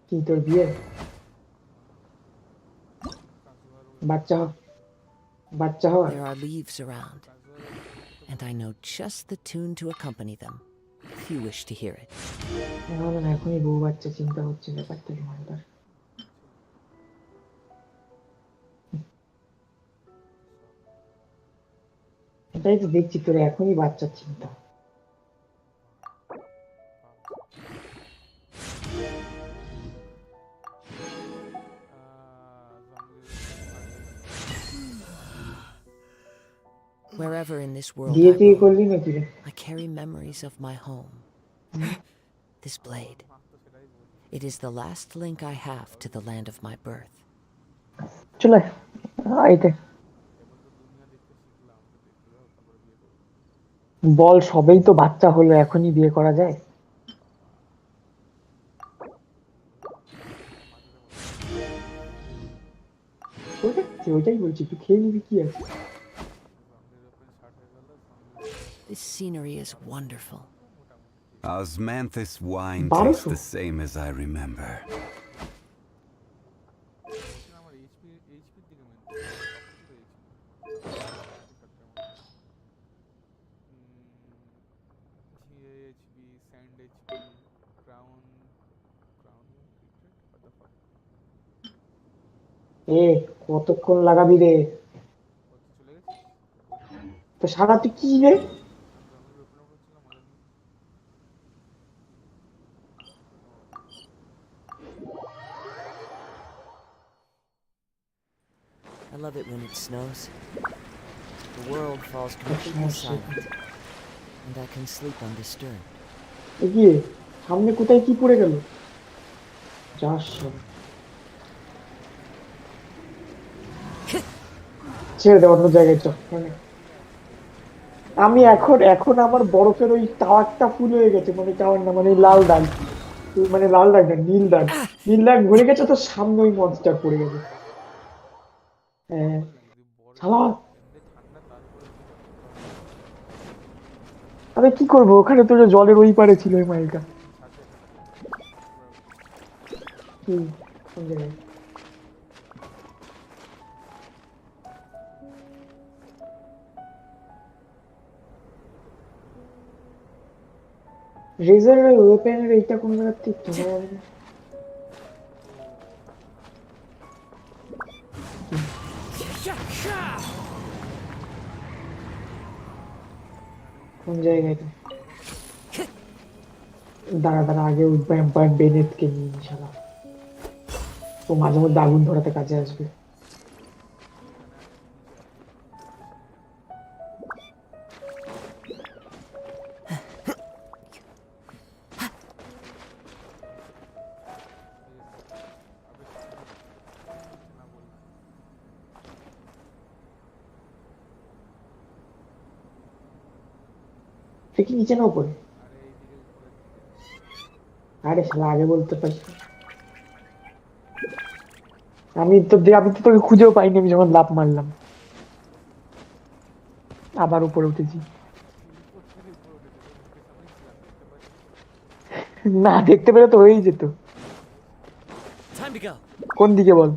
কি তোর বিয়ে? বাচ্চা বাচ্চা হয়। There are leaves around, and I know just the tune to accompany them, if you wish to hear it. না এখনই বউ বাচ্চা চিন্তা হচ্ছে ব্যাপারটা তোমার। এটাই তো দেখছি তোর এখনই বাচ্চার চিন্তা। Wherever in this world I carry memories of my home. This blade. It is the last link I have to the land of my birth. চলে আইতে বল, সবেই তো বাচ্চা হলো, এখনই বিয়ে করা যায়? ওইটাই বলছি, তুই খেয়ে নিবি কি আছে। This scenery is wonderful. Osmanthus wine tastes the same as I remember. কতক্ষণ লাগাবি রে? তো সারা তুই কি রে? I love it when it snows. The world falls completely silent, and I can sleep undisturbed. এগিয়ে সামনে কোথায় কি পড়ে গেল? যাস ছেড়ে দে, অন্য জায়গায় চল। আমি এখন আমার বরফের ওই টাওয়ারটা ফুল হয়ে গেছে, মানে টাওয়ার না, মানে লাল দাগ মানে লাল দাগ না, নীল দাগ। নীল দাগ ভরে গেছে, তো সামনে ওই মনস্টার পড়ে গেছে। হ্যাঁ শালা, আমি কি করবো, ওখানে তো জলের ওই পারে ছিল ওই মাইলটা। কি কোন জায়গায়? রেজারের ওয়েপেনের এইটা কোন জায়গা থেকে কেনা যাবে না? কোন জায়গায়? দাঁড়া দাঁড়া, আগে ওই ভ্যাম্পায়ার বেনেটকে নিয়ে নি শালা, ও মাঝে মধ্যে আগুন ধরাতে কাজে আসবে। সে কি নিচে না উপরে? আরে শালা আগে বলতে পারিস না। আমি তো তোকে খুঁজেও পাইনি, আমি যখন লাফ মারলাম আবার উপরে উঠেছি। না দেখতে পেলে তো হয়েই যেত। কোন দিকে বল?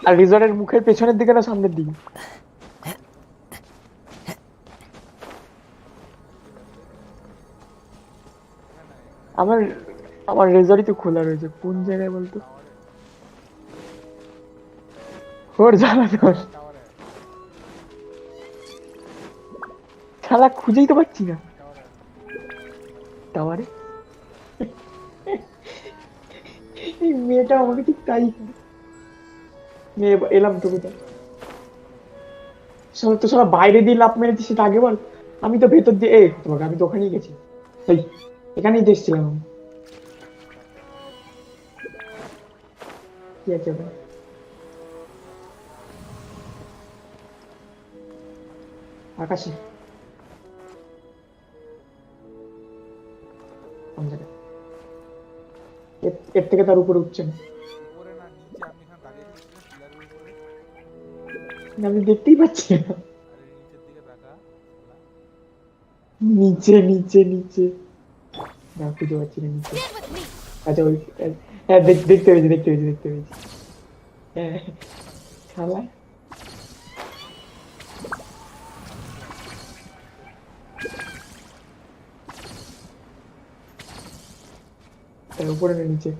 আর রিজনের মুখের পেছনের দিকে না সামনের দিকে? আমার আমার রেজারই তো খোলা রয়েছে, কোন জায়গায় বলতো? ওর জ্বালা তোর শালা, খুঁজেই তো পাচ্ছি না টাওয়ারে। এই মেয়েটা আমাকে ঠিক তাই করে। মেয়ে এলাম তো কোথায়? শালা তো শালা বাইরে দিয়ে লাফ মেরেছি, সেটা আগে বল। আমি তো ভেতর দিয়ে তোমাকে, আমি তো ওখানেই গেছি। এই এখানেই তো এসেছিলাম আমি। কি আছে ওখানে? আকাশে কোন জায়গায়? এর থেকে তার উপরে উঠছে না। আমি দেখতেই পাচ্ছি না। নিচে নিচে নিচে না, খুঁজে পাচ্ছি না নিচে। আচ্ছা ওই, হ্যাঁ দেখতে পেয়েছি দেখতে পেয়েছি দেখতে পেয়েছি। হ্যাঁ শালা, তার উপরে না নিচে?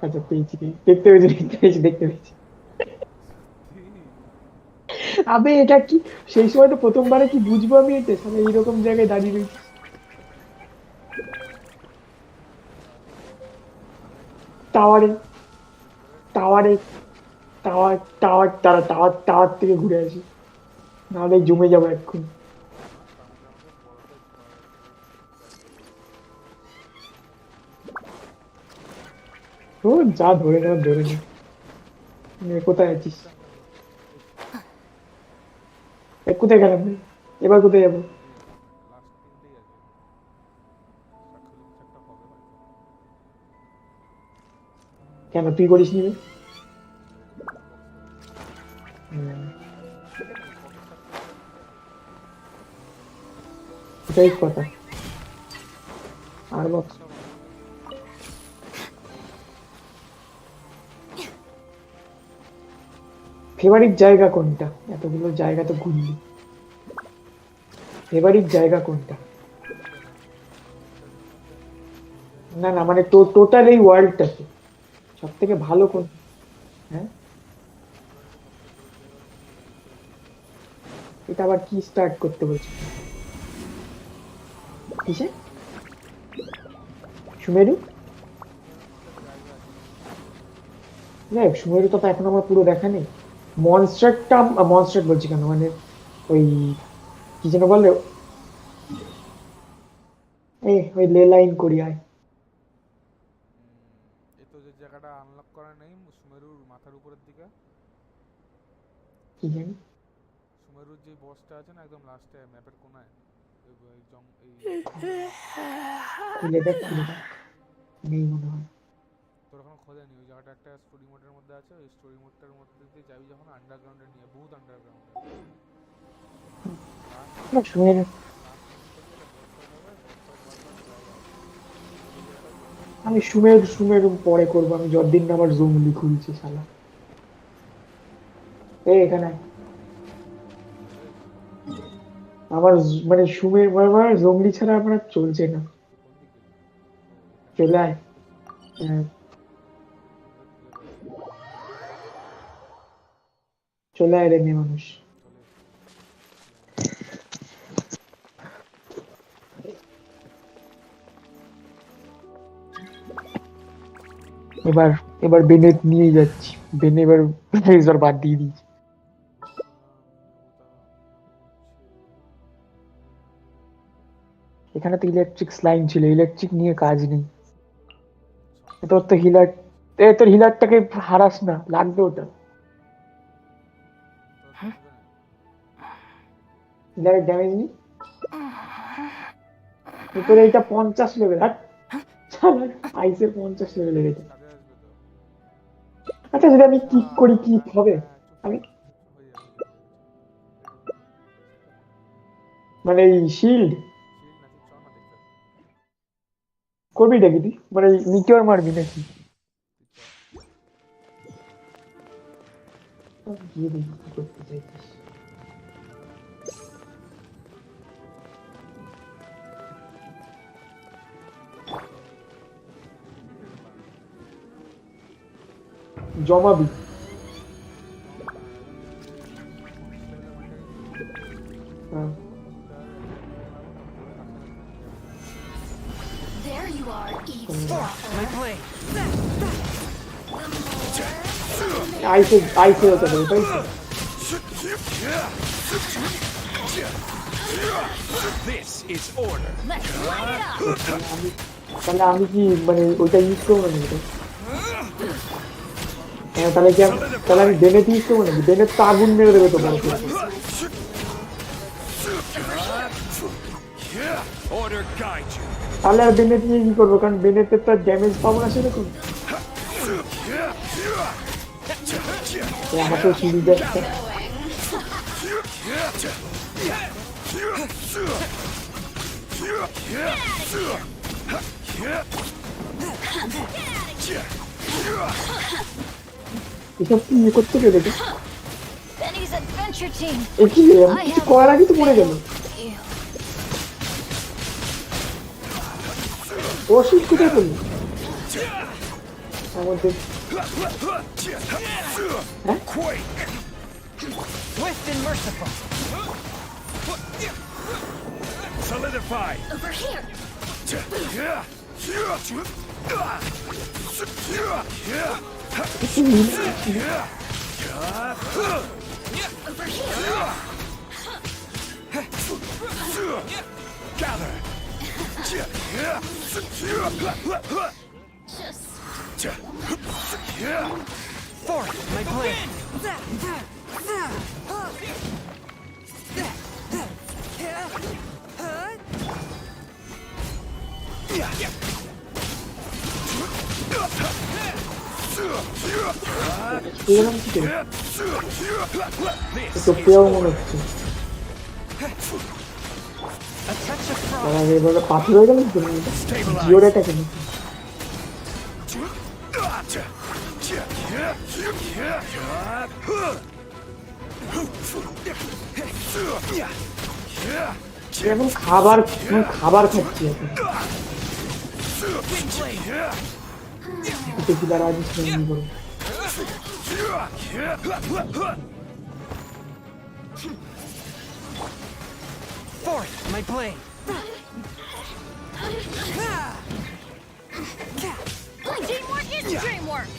আচ্ছা পেয়েছি দেখতে পেয়েছি দেখতে পেয়েছি দেখতে পেয়েছি। আবে এটা কি, সেই সময় তো প্রথমবারে কি বুঝবো আমি এটা, সামনে এইরকম জায়গায় দাঁড়িয়ে রয়েছি। টাওয়ারে টাওয়ারে টাওয়ার টাওয়ার টাওয়ার টাওয়ার থেকে ঘুরে আসি, নাহলে জমে যাবো এক্ষুনি। ও যা ধরে নেওয়ার ধরে নে। কোথায় আছিস? কোথায় গেলাম রে? এবার কোথায় যাবো? কেন তুই করিস নি রে? এটাই কথা। আর বক্স ফেভারিট জায়গা কোনটা? এতগুলো জায়গা তো ঘুরলি, ফেভারিট জায়গা কোনটা? না না, মানে টোটাল এই ওয়ার্ল্ডটাতে সব থেকে ভালো কোন? হ্যাঁ এটা আবার কি স্টার্ট করতে বলছি? কিসে? সুমেরু? দেখ সুমেরু তো এখন আমার পুরো দেখা নেই। মনস্টারটা, মনস্টার বলছি কেন, মানে ওই কি যেন বলে, ওই লে লাইন করি আয়। কি জানি খুলে দেখ নেই মনে হয়। তোর এখন খোঁজেনি ওই জায়গাটা একটা স্টোরি মোডের মধ্যে আছে, ওই স্টোরি মোডটার মধ্যে দিয়ে যাবি যখন আন্ডারগ্রাউন্ডে নিয়ে বহুত আন্ডারগ্রাউন্ডে শুনে আমি সুমের পরে করবো, আমি যতদিন না আমার জঙ্গলি খুলছি শালা। এখানে আমার মানে সুমের মানে জঙ্গলি ছাড়া আমার চলছে না। চলে আয়। চলে আয় রে মেয়ে মানুষ। এবার বেনেট নিয়ে যাচ্ছি, বেনে এবার লেজার বাদ দিয়ে দিয়েছি। এখানে তো ইলেকট্রিক লাইন ছিল, ইলেকট্রিক নিয়ে কাজ নেই। তোর তো হিলার, তোর হিলারটাকে হারাস না, লাগবে ওটা। হিলারের ড্যামেজ নেই তোর, এইটা 50 লেভেল। আর আইসের 50 লেভেলের এটা। আচ্ছা যদি আমি কিক করি কি হবে? আমি মানে এই শিল্ড করবি নাকি তুই? মানে নিচের মারবি নাকি? গিয়ে দেখি কি করতে চাইছিস। জমাবি There you are, eavesdropper. আইসে হতে পারে তাই তো? This is order. তাহলে আমি কি মানে ওইটা ইউজ করবো নাকি? হ্যাঁ তাহলে কি তাহলে আমি বেনেট ইউজ করবো নাকি? বেনেট তো আগুন মেরে দেবে তো বড় করে। Order guide you. তাহলে আর বেনেট নিয়ে কি করবো? কারণ বেনেটের তো ড্যামেজ পাবো না সেরকম। আমাকেও সিঁড়ি যাচ্ছে। এসব কি ইয়ে করতে গেলে Benny's adventure team. কি কিছু করার আগে তো পড়ে গেল। ও শিট কোথায় করলি? আমাদের Swift and merciful. Solidify. Over here. Over here. Gather. Forth my plan. তো পেয়েও মনে হচ্ছে এবার পাথর হয়ে গেল জিওরেটা কেন এখন খাবার খাচ্ছি এখন Forth my blade. Teamwork is dreamwork.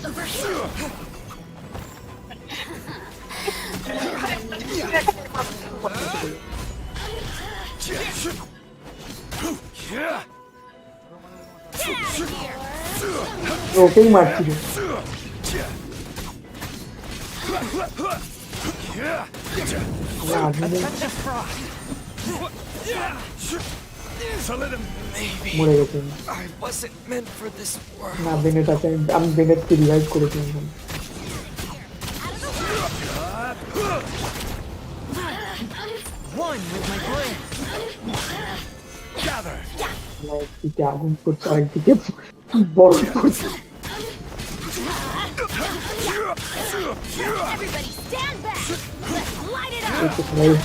Over here. ওকেই মারছি মরে গেছে না বেনেট আছে আমি বেনেটকে রিভাইভ করেছিলাম একদিকে আগুন করছে আরেকদিকে বরফ করছে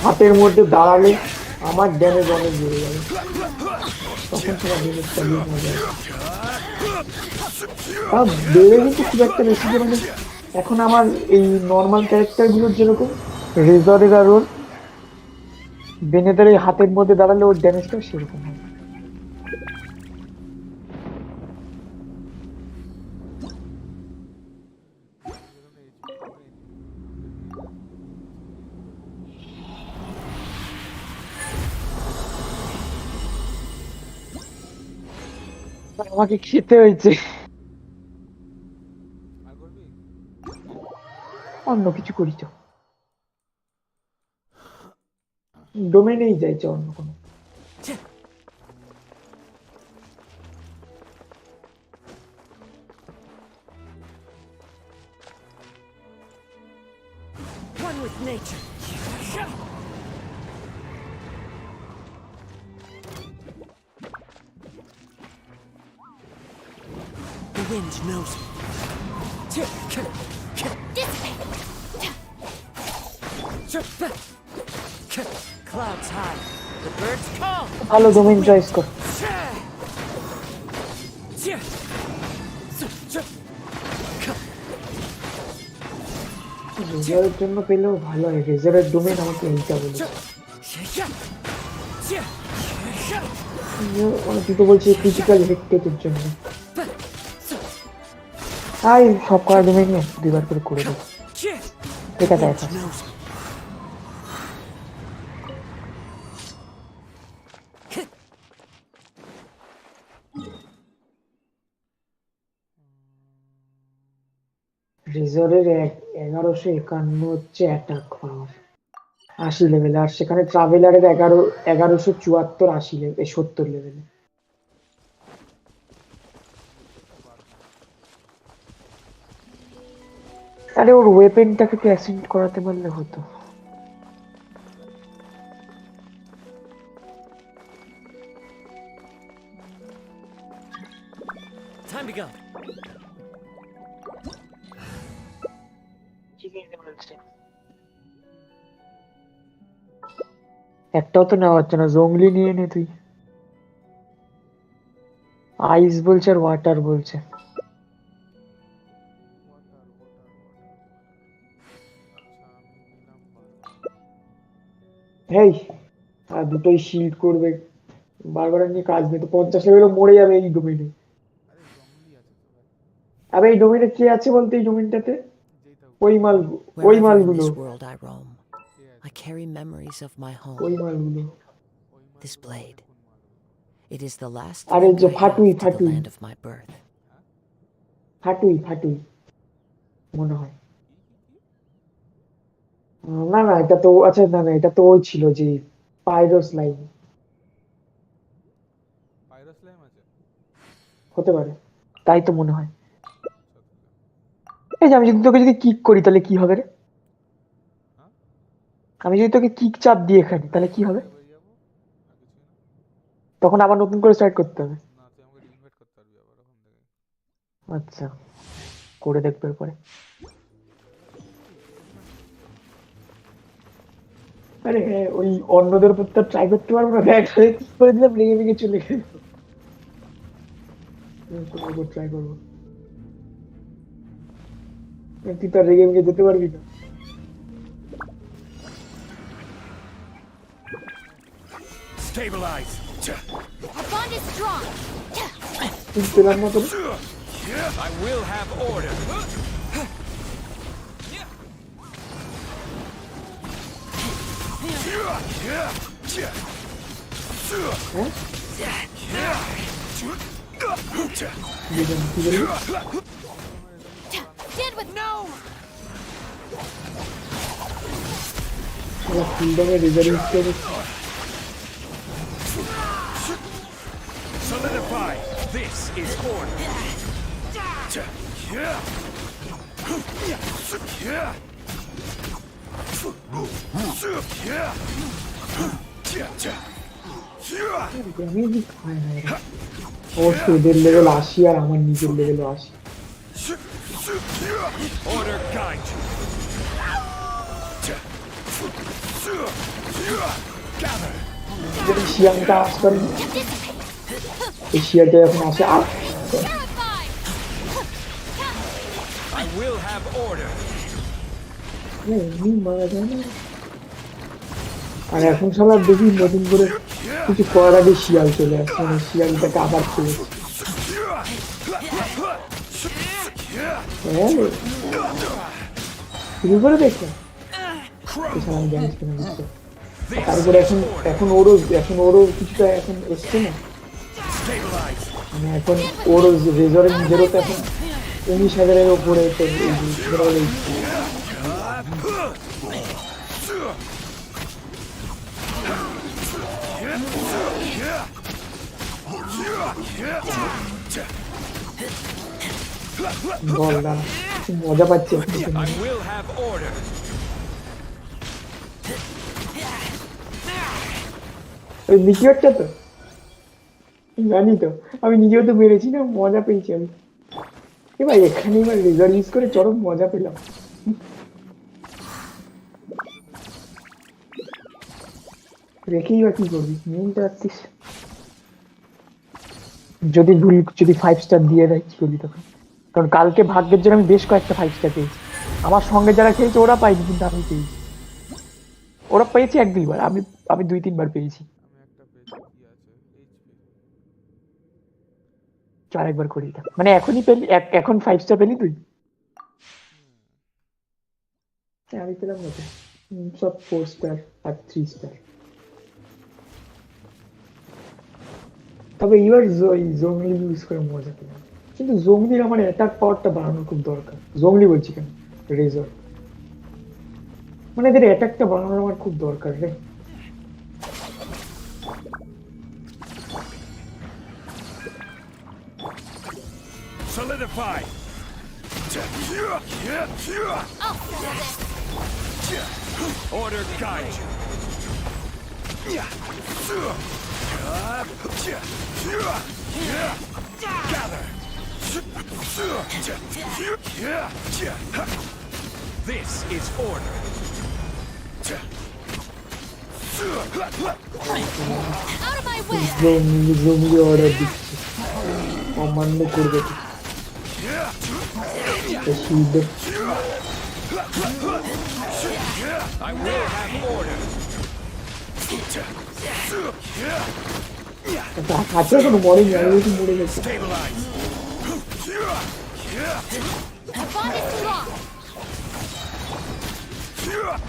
হাতের মধ্যে দাঁড়ালে আমার ড্যামেজ অনেক বেড়ে যাবে তখন তোমার ড্যামেজ চালিয়ে নেওয়া যায় বেড়ে কিন্তু খুব একটা বেশি যে মানে এখন আমার এই নর্মাল ক্যারেক্টারগুলোর যেরকম রেজারের আর ওর বেনেদের এই হাতের মধ্যে দাঁড়ালে ওর ড্যামেজটা সেরকম হয় আমাকে খেতে হয়েছে অন্য কিছু করি তো ডোমেনেই যাইছে অন্য কোনো One with nature. The wind knows me. Clouds high. The birds call. ভালো ডোমেন চয়েস কর রেজারের জন্য পেলেও ভালো হয় রেজারের ডোমেন আমাকে এইটা বলে তুই তো বলছি ক্রিটিক্যাল হিট টেকের জন্য তাই সব করা ডোমেনই দুইবার করে দেবো ঠিক আছে এখন রেজারের 1151 হচ্ছে অ্যাটাক পাওয়ার 80 লেভেলে আর সেখানে ট্রাভেলারের 1174 80 লেভেল 70 লেভেলে আরে ওর ওয়েপেনটাকে তো অ্যাসেন্ট করাতে পারলে হতো Time to go. একটাও তো নেওয়া হচ্ছে না জঙ্গলি নিয়ে নে তুই আইস বলছে আর ওয়াটার বলছে হেই আর দুটোই শিল্ড করবে বারবার নিয়ে কাজ নেই তো 50 লেভেলও মরে যাবে এই ডোমেনে আরে এই ডোমেনে কি আছে বলতে এই ডোমেনটাতে ওই মালগুলো I carry memories of my home. This blade. It is the last link I have to the land of my birth. ফাটুই মনে হয় না এটা তো আচ্ছা না এটা তো ওই ছিল যে পাইরোস্লাইম আছে হতে পারে তাই তো মনে হয় এই যে আমি যদি তোকে কিক করি তাহলে কি হবে রে আমি যদি তোকে কিক চাপ দিই এখানে তাহলে কি হবে তখন আবার নতুন করে স্টার্ট করতে হবে আচ্ছা করে দেখবে পরে আরে হ্যাঁ ওই অন্যদের উপর তো ট্রাই করতে পারবো না ব্যাগ করে দিলাম ভেঙে চলে গেল ট্রাই করবো তুই তো রেগে যেতে পারবি না Stabilize. Our bond is strong. I will have order. Stand with no. ফুলডমে রেজার ইউজ করে Solidify. This is order. ড্যামেজই খায় না এরা অবশ্য এদের লেভেল 80 আর আমার নিজের level 80 Order guide you. Gather. যদি শিয়ালটা আসতাম এই শিয়ালটা এখন আসে আর I will have order. এমনি মারা যায় না আর এখন শালা দেখি নতুন করে কিছু করার আগে শিয়াল চলে আসছে মানে শিয়ালটাকে আবার ফেলেছে শুরু করে দেখলাম এছাড়া আমি জানিস কেন বুঝতে তারপরে এখন ওরও কিছুটা এখন এসছে না মানে এখন ওরও রেজরের নিজেরও তো এখন 19,000-এর ওপরে তো বল না মজা পাচ্ছি I will have order. ওই মিটিওরটা তো জানি তো আমি নিজেও তো মেরেছি না মজা পেয়েছি আমি এবার এখানে এবার রেজার ইউজ করে চরম মজা পেলাম রেখেই বা কি করবি মেনটা রাখছিস যদি 5 স্টার দিয়ে দেয় কি করবি তখন কারণ কালকে ভাগ্যের জন্য আমি বেশ কয়েকটা 5 স্টার পেয়েছি আমার সঙ্গে যারা খেয়েছে ওরা পাইনি কিন্তু আমি পেয়েছি ওরা পেয়েছে 1-2 বার আমি 2-3 বার পেয়েছি চার একবার করি এটা মানে এখনই পেলি এখন 5 স্টার পেলি তুই আমি পেলাম না সব 4 স্টার আর 3 স্টার তবে এবার জংলি ইউজ করে মজা পেলাম কিন্তু জংলির আমার অ্যাটাক পাওয়ারটা বাড়ানোর খুব দরকার জংলি বলছি কেন রেজর মানে এদের অ্যাটাকটা বাড়ানোর আমার খুব দরকার রে Solidify. Order guide you. Gather. This is order. Out of my way! জংলি অর্ডার দিচ্ছে অমান্য করবে I will have order. আচ্ছা কোনো মরে যাবে মরে গেছে Stabilize. The bond is too long!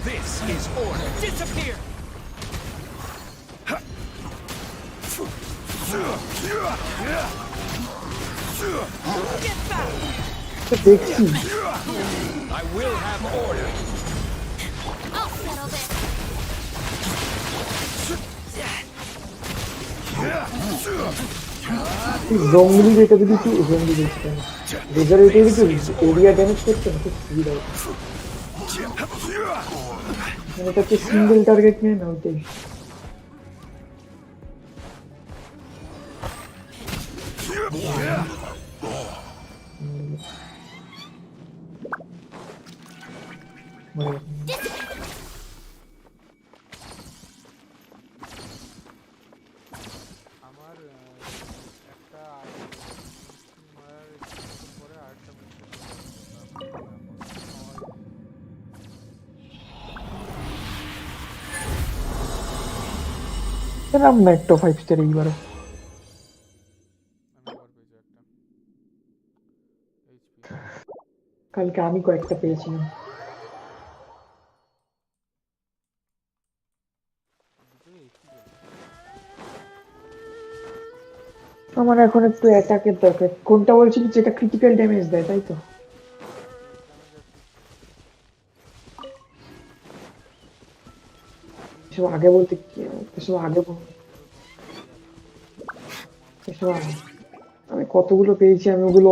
This is order. Disappear. Get back! দেখছি I will have order. I'll settle this! জংলি এটা যদি একটু জংলি বলছি কেন রেজার এটা যদি এরিয়া ড্যামেজ করতে না খুব সুবিধা হতো মানে এটা হচ্ছে সিঙ্গেল টার্গেট নিয়ে না ওইটাই আমার একটা মারার পরে আরেকটা পেলাম না একটা 5 স্টার এইবারও কালকে আমি কয়েকটা পেয়েছিলাম আমার এখন একটু অ্যাটাকের দরকার কোনটা বলছিলি যেটা ক্রিটিক্যাল ড্যামেজ দেয় তাই তো এসব আগে বলতে এসব আগে এসব আমি কতগুলো পেয়েছি, আমি ওগুলো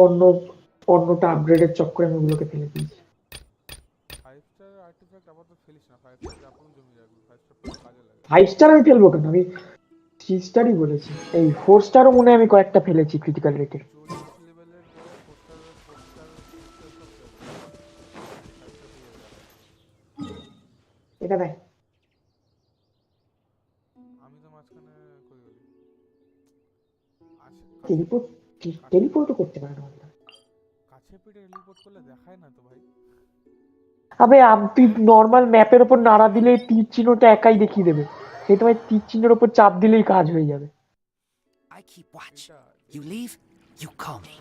অন্যটা আপগ্রেডের চক্করে আমি ওগুলোকে ফেলে দিয়েছি। 5 স্টার আর্টিফ্যাক্ট আপাতত ফেলিস না, 5 স্টার আপাতত জমি রাখবি, 5 স্টার পরে কাজে লাগে। 5 স্টার আমি ফেলবো কেন, আমি 3 স্টারই বলেছি। এই 4 স্টারও মনে হয় আমি কয়েকটা ফেলেছি ক্রিটিক্যাল রেটের। 40 লেভেলের 4 স্টার সব ফেল, 5 স্টার পেয়ে যাবে। এটা দেখ, আমি তো মাঝখানে কই গেলি টেলিপোর্টও করতে পারে না। কাছে পিঠে টেলিপোর্ট করলে দেখায় না তো ভাই। আবে তুই নর্মাল ম্যাপের উপর নাড়া দিলে তীর চিহ্নটা একাই দেখিয়ে দেবে, সেই তোমায় তীর চিহ্নের উপর চাপ দিলেই কাজ হয়ে যাবে। I keep watch. You leave, you call me.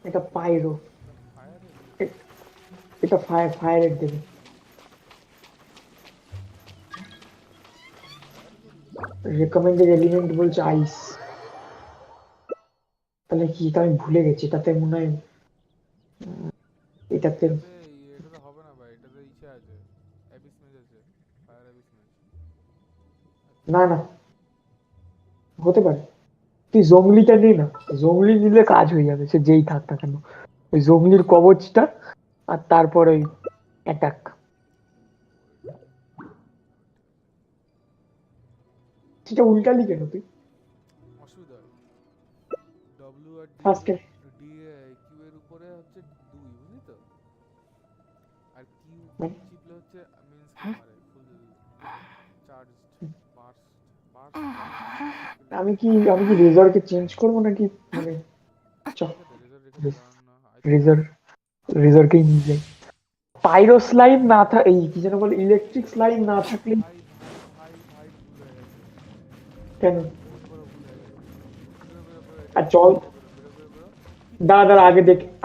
এটা পাইরো, এটা ফায়ারের দেবে। রেকমেন্ডেড এলিমেন্ট বলছে আইস, তাহলে কি, এটা আমি ভুলে গেছি। এটাতে মনে হয় এটাতে এটা তো হবে না ভাই, এটাতে ইচ্ছে আছে, অ্যাবিস মেজ আছে, ফায়ার অ্যাবিস মেজ। না না হতে পারে, তুই জঙ্গলিটা নে না, জঙ্গলি নিলে কাজ হয়ে যাবে, সে যেই থাক না কেন। ওই জঙ্গলির কবচটা আর তারপর ওই অ্যাটাক। সেটা উল্টালি কেন তুই? অসুবিধা হয়, ডব্লিউ আর ফার্স্টে ডি কিউ এর উপরে হচ্ছে 2, বুঝলি তো? আর কিউ চিপলে হচ্ছে মিন্স মারে ফুল চার্জ বার্স্ট। আমি কি রেজারকে চেঞ্জ করব নাকি, মানে রেজারকেই নিয়ে যাই। পাইরো স্লাইম না এই কি যেন বলে, ইলেকট্রিক স্লাইম না থাকলে কেন? আর চল দাঁড়া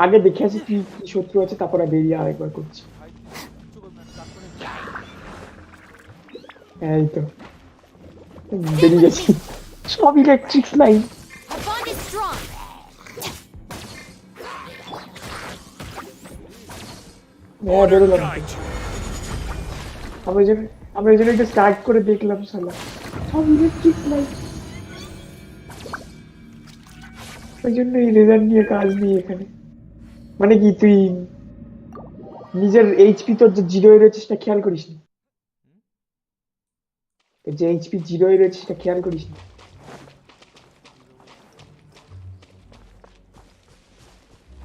আগে দেখে আসি কি শত্রু আছে, তারপরে বেরিয়ে আরেকবার করছি। এই তো বেরিয়ে গেছি, সব ইলেকট্রিক স্লাইম। আমরা এই জন্য একটু স্টার্ট করে দেখলাম, শালা সব ইলেকট্রিক লাইট। ওই জন্য এই রেজার নিয়ে কাজ নেই এখানে। মানে কি তুই নিজের এইচপি তোর যে 0 রয়েছে সেটা খেয়াল করিস না? যে এইচপি 0 রয়েছে সেটা খেয়াল করিস না?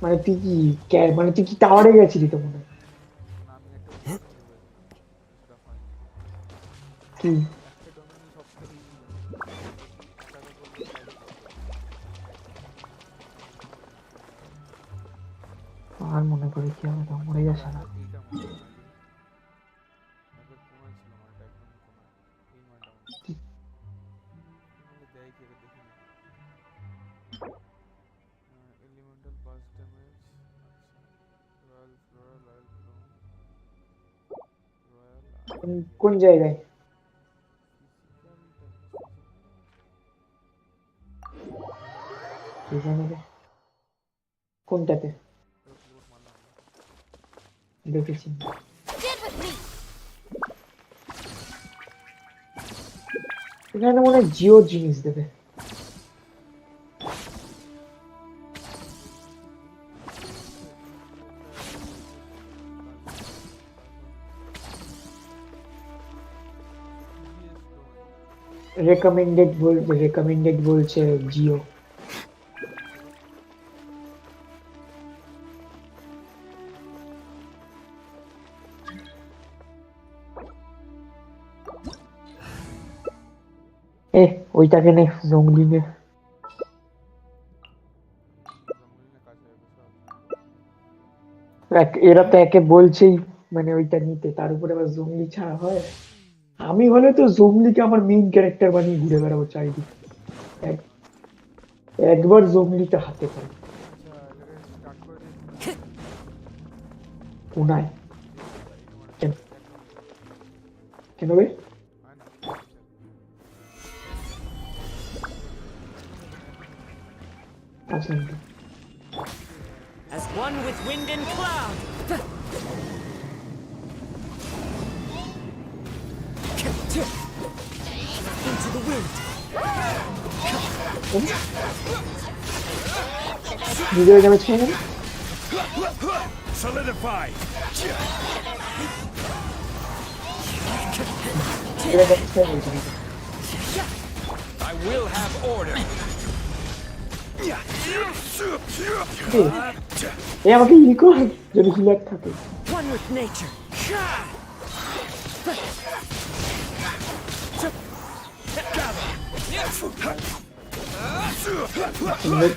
মানে তুই কি টাওয়ারে গেছিলি তো মনে হয়? কি আর মনে করি কি হবে, মরে যাস না। কোন জায়গায়? কোনটাতে দেখেছি? এখানে মনে হয় জিও জিনিস দেবে। রেকমেন্ডেড বলছে জিও। ওইটাকে নে, জঙ্গলি নে। এরা তো একে বলছেই মানে ওইটা নিতে, তার উপরে আবার জঙ্গলি ছাড়া হয়? আমি হলে তো জঙ্গলিকে আমার মেইন ক্যারেক্টার বানিয়ে ঘুরে বেড়াবো চারিদিকে, একবার জঙ্গলিটা হাতে পাই। কোনায় কেন কেন রে? As one with wind and cloud. নিজের ড্যামেজ খেয়ে নেবে। Solidify. এটা ড্যামেজ খেয়ে বলছি না। I will have order. এ আমাকে হিল কর যদি হিলার থাকে। One with nature.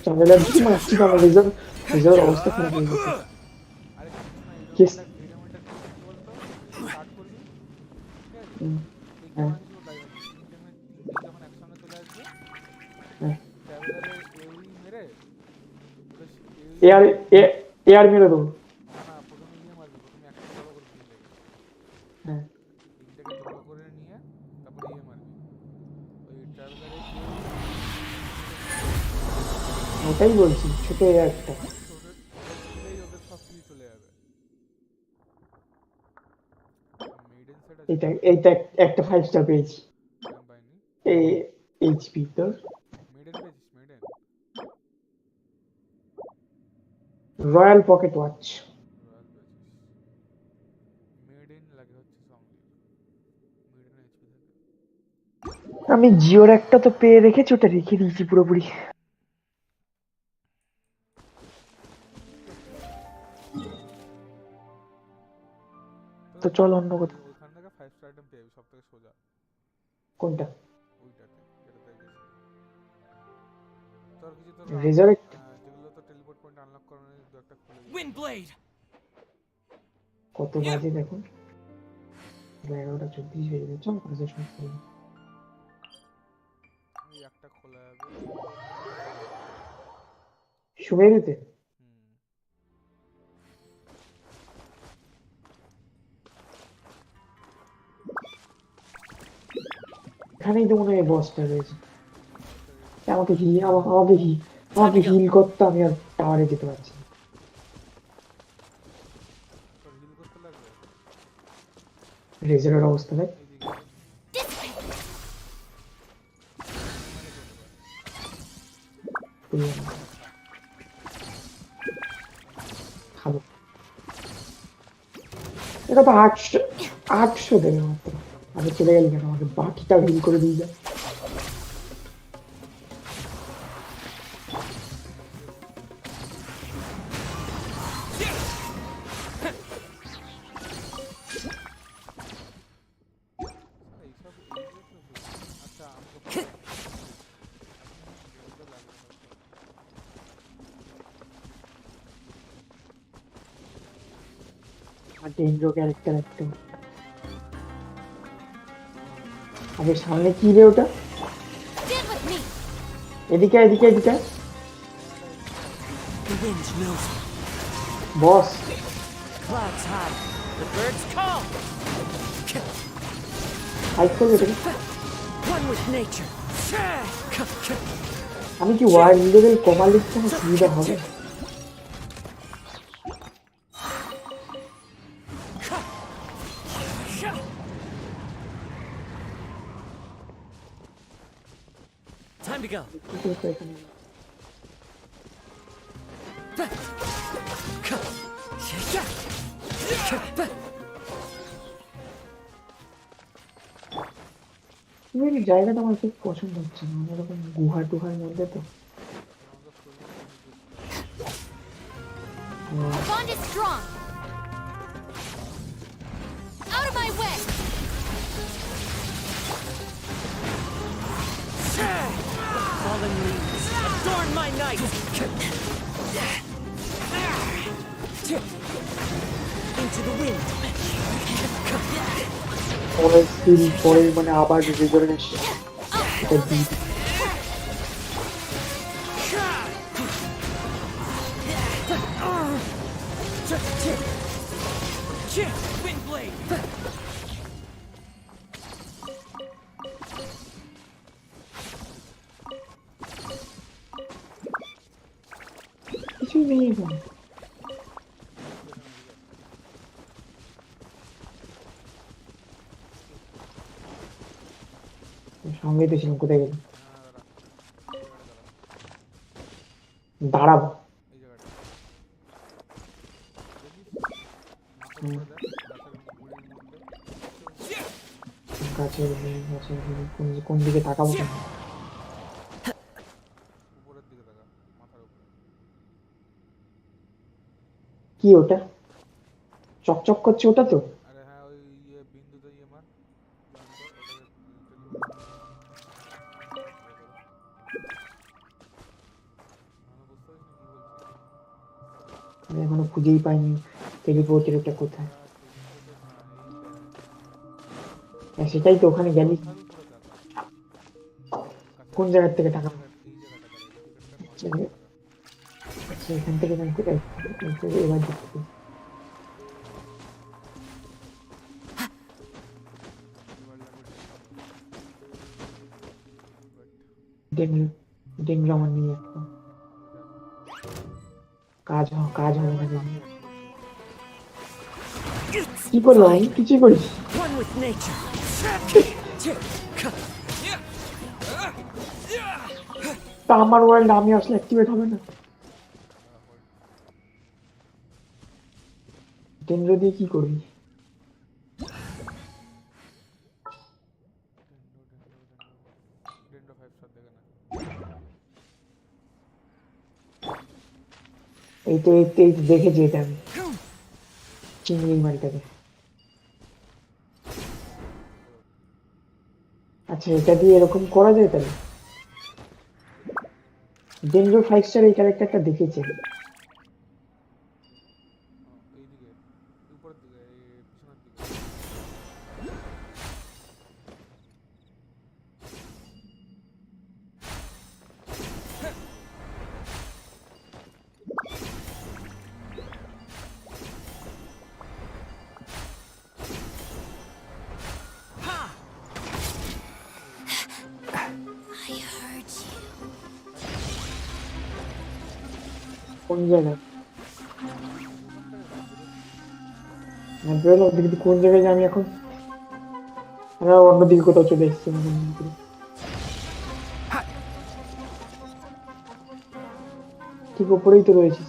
ঝামেলার দিকে মারছি না, রেজার অবস্থা খারাপ হয়ে গেছে। কেস হ্যাঁ এয়ার এয়ার মেরে দেবো। হ্যাঁ ওটাই বলছি, ছোট এয়ারটা। এইটা একটা 5 স্টার পেয়েছি। এই এইচপি তো রয়্যাল পকেট ওয়াচ। আমি জিওর একটা তো পেয়ে রেখেছি, ওটা রেখে দিয়েছি পুরোপুরি। তো চল অন্য কথা। কোনটা? রেজারেক্ট কত বাজে দেখুন, 11:34 হয়ে গেছে। চল কাজে শুরু করি। সুমেরুতে এখানেই তো মনে হয় বসটা রয়েছে। আমাকে হিল করতে, আমি আর টাওয়ারে যেতে পারছি না। রেজারের অবস্থা দেখ। খাবো, এটা তো 800 দেবে মাত্র। আগে চলে গেলি কেন? আমাকে বাকিটা হিল করে দিয়ে যা। ডেঞ্জো ক্যারেক্টার একটা। আগে সামনে কি রে ওটা? এদিকে এদিকে এদিকে বস। Clouds high. The birds call. Fight করবে তুমি? One with nature. আমি কি ওয়াইল্ড লেভেল কমা লিখতে আমার সুবিধা হবে? Time to go. জায়গাটা আমার খুব পছন্দ হচ্ছে না, এরকম গুহা টুহার মধ্যে তো। Bond is strong. Out of my way. Fallen leaves adorn my night. Into the wind. পরের স্কিল পরে মানে আবার রিজেনারেশন এটা দিই। Windblade. কিছুই নেই এখানে। সঙ্গেই তো ছিলাম, কোথায় গেল? দাঁড়াবো। গাছের কোন দিকে তাকাবো কেন? কি ওটা চকচক করছে? ওটা তো আমি এখনো খুঁজেই পাইনি টেলিপোর্টের ওটা কোথায়। হ্যাঁ সেটাই তো, ওখানে গেলি কোন জায়গার থেকে টাকা? আচ্ছা এখান থেকে আমি কোথায় এবার দেখতে ডেঙ্গু ডেঙ্গু আমার নিয়ে এখন কাজ হবে না দেখি। কি করলাম আমি? কিছুই করিস তা আমার ওয়ার্ল্ড আমি আসলে অ্যাক্টিভেট হবে না? ডেঙ্গু দিয়ে কি করবি? এই তো দেখেছি এটা আমি চিংড়ি মারিটাকে। আচ্ছা এটা দিয়ে এরকম করা যায় তাহলে? ডেঙ্গু 5 স্টার এই ক্যারেক্টারটা দেখেছি। কোন জায়গায় কোন জায়গায় আমি এখন অন্যদিকে কোথাও চলে এসেছি ঠিক উপরেই তো রয়েছিস।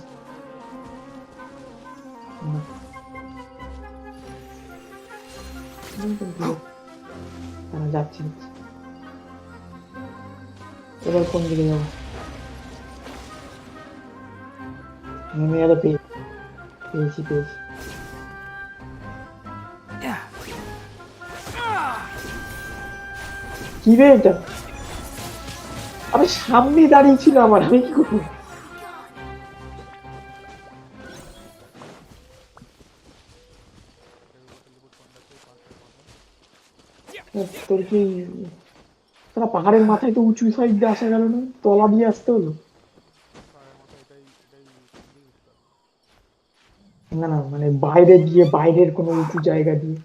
যাচ্ছি এবার কোন দিকে যাবো? নেমে গেলে পেয়েছি কি রে এটা? আমি সামনে দাঁড়িয়ে ছিল আমার, আমি কি করবো? তোর কি তারা পাহাড়ের মাথায় তো উঁচু সাইড দিয়ে আসা গেল না, তলা দিয়ে আসতে হলো? না না মানে বাইরে দিয়ে, বাইরের কোনো উঁচু জায়গা দিয়ে,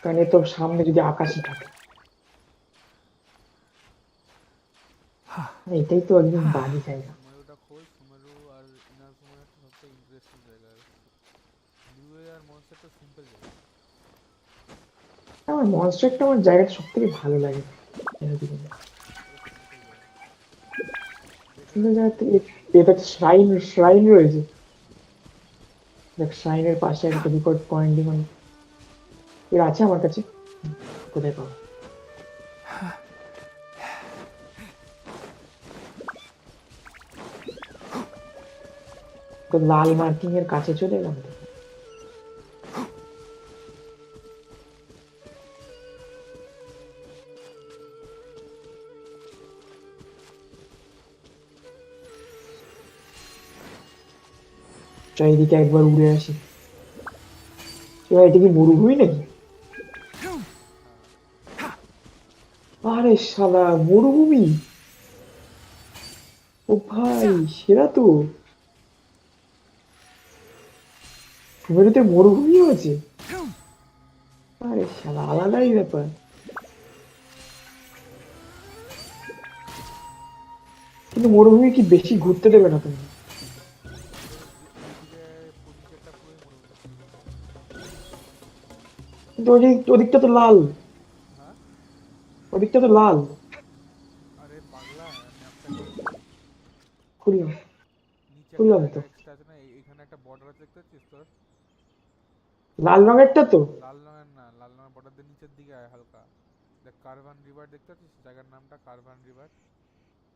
কারণ এ তো সামনে যদি আকাশই থাকে। এটাই তো একদম বাজে জায়গা। আমার মনস্টারটা আমার জায়গাটা সব থেকে ভালো লাগে। এটা শ্রাইন শ্রাইন রয়েছে দেখ, শ্রাইনের পাশে একটা রিপোর্ট পয়েন্ট মানে এর আছে আমার কাছে। কোথায় পাবো? তো লাল মার্কিং এর কাছে চলে এলাম তো। চারিদিকে একবার উড়ে আসি। এবার এটা কি মরুভূমি নাকি? আরে শালা মরুভূমি! ও ভাই সেরা তো, সুমেরুতে মরুভূমিও আছে। আরে শালা আলাদাই ব্যাপার। কিন্তু মরুভূমি কি বেশি ঘুরতে দেবে না তুমি? কিন্তু ওদিকটা তো লাল, ওদিকটা তো লাল। খুললাম বুঝলাম তো। এক্সট্রা আছে না, এখানে একটা বর্ডার আছে দেখতে পাচ্ছিস তোর? লাল রঙেরটা তো? লাল রঙের না, লাল রঙের বর্ডার দিয়ে নিচের দিকে আয় হালকা। দেখ কারভান রিভার দেখতে পাচ্ছিস জায়গার নামটা? কারভান রিভার।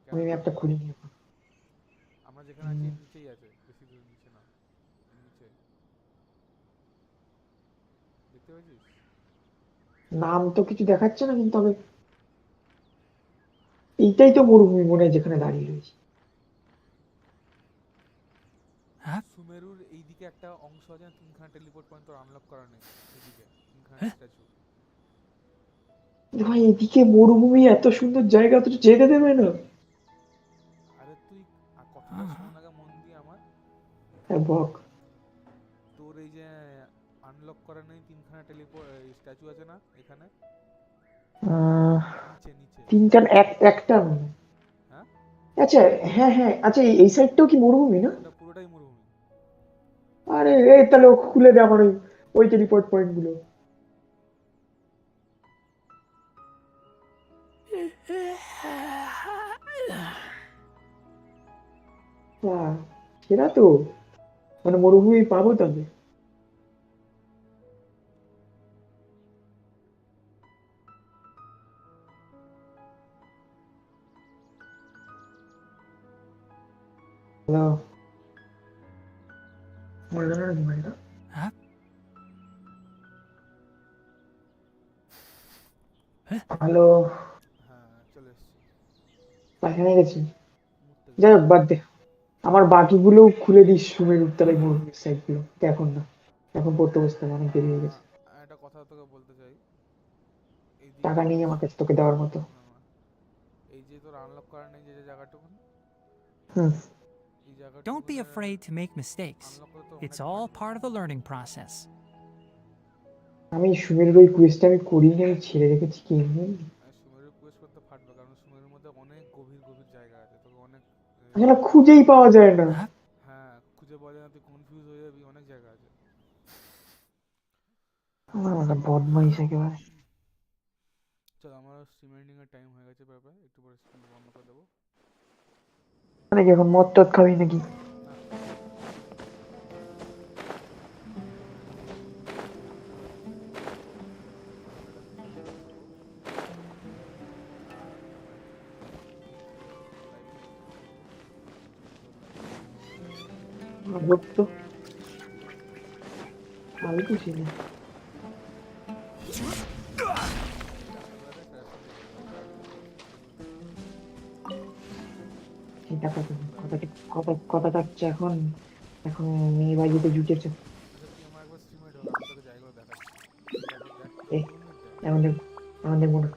আমি ম্যাপটা খুলিনি এখন। আমরা যেখানে আছি এর নিচেই আছে, বেশি দূর নিচে না, এর নিচে দেখতে পাচ্ছিস? নাম তো কিছু দেখাচ্ছে না, কিন্তু আমি এইটাই তো মরুভূমি মনে হয় যেখানে দাঁড়িয়ে রয়েছি। সুমেরুর এইদিকে একটা অংশ আছে না, তিনখানা টেলিপোর্ট পয়েন্ট তোর আনলক করা নেই, এইদিকে তিনখানা স্ট্যাচু। ভাই এদিকে মরুভূমি, এত সুন্দর জায়গা তো যেতে দেবে না? আরে তুই কথাটা শোন আগে মন দিয়ে আমার। হ্যাঁ বক। তোর এই যে আনলক করা নেই তিনখানা টেলিপোর্ট স্ট্যাচু আছে না এখানে নিচে নিচে তিনটা একটা মনে। হ্যাঁ আচ্ছা হ্যাঁ হ্যাঁ, আচ্ছা এই সাইডটাও কি মরুভূমি না? ওটা পুরোটাই মরুভূমি। আরে এই তাহলে খুলে দে আমার ওই টেলিপোর্ট পয়েন্ট গুলো। বাহ, সেরা তো, মানে মরুভূমি পাবো তাহলে। হ্যালো, হ্যালো, হ্যাঁ চলে এসছি। পায়খানায় গেছি। যাই হোক বাদ দে, আমার বাকিগুলো খুলে দিস, সুমের উত্তরায় মরুভূমির সাইড গুলো। এখন না, এখন পড়তে বসতে হবে, অনেক দেরি হয়ে গেছে। একটা কথা তোকে বলতে চাই, টাকা নেই আমার কাছে তোকে দেওয়ার মতো। এই যে তোর আনলক করা নেই যে জায়গাটুকু, এই জায়গাটুকু Don't be afraid to make mistakes. It's all part of the learning process. আমি সুমের ওই কুইজটা আমি করিনি, আমি ছেড়ে রেখেছি কি সুমেরু কোয়েস্ট করতে ফাটবে, কারণ সুমেরুর মধ্যে অনেক গভীর গভীর জায়গা আছে, তোকে অনেক আসলে খুঁজেই পাওয়া যায় না। হ্যাঁ খুঁজে পাওয়া যায় না, তুই কনফিউজ হয়ে যাবি, অনেক জায়গা আছে। আমার বদমাইশ একেবারে। চল আমার স্ট্রিম এন্ডিং এর টাইম হয়ে গেছে, প্রায় একটু পরে স্ট্রিম বন্ধ করে দেবো। মানে কি এখন মদ টদ খাবি নাকি? তো আমি তো ছিল চিন্তা করতে কথাটা হচ্ছে এখন, এখন মেয়ে বাড়িতে জুটেছে। আমাদের আমাদের মনে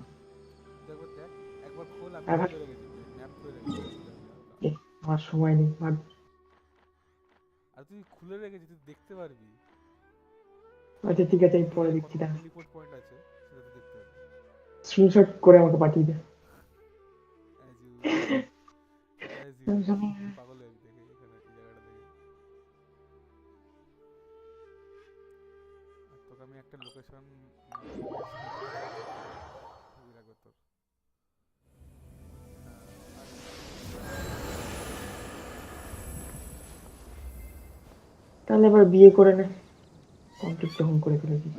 আমার সময় নেই। আর তুই খুলে রেখেছিস, তুই দেখতে পারবি। আচ্ছা ঠিক আছে, আমি পরে দেখছি। টেলিপোর্ট পয়েন্ট আছে, সেটা তুই দেখতে পারবি। স্ক্রিনশট করে আমাকে পাঠিয়ে দে। পাগল হয়ে দেখে এখানে এই জায়গাটা দেখে। আর তোকে আমি একটা লোকেশন রাখবো তোর। তাহলে এবার বিয়ে করে নে, কমপ্লিট যখন করে ফেলেছিস।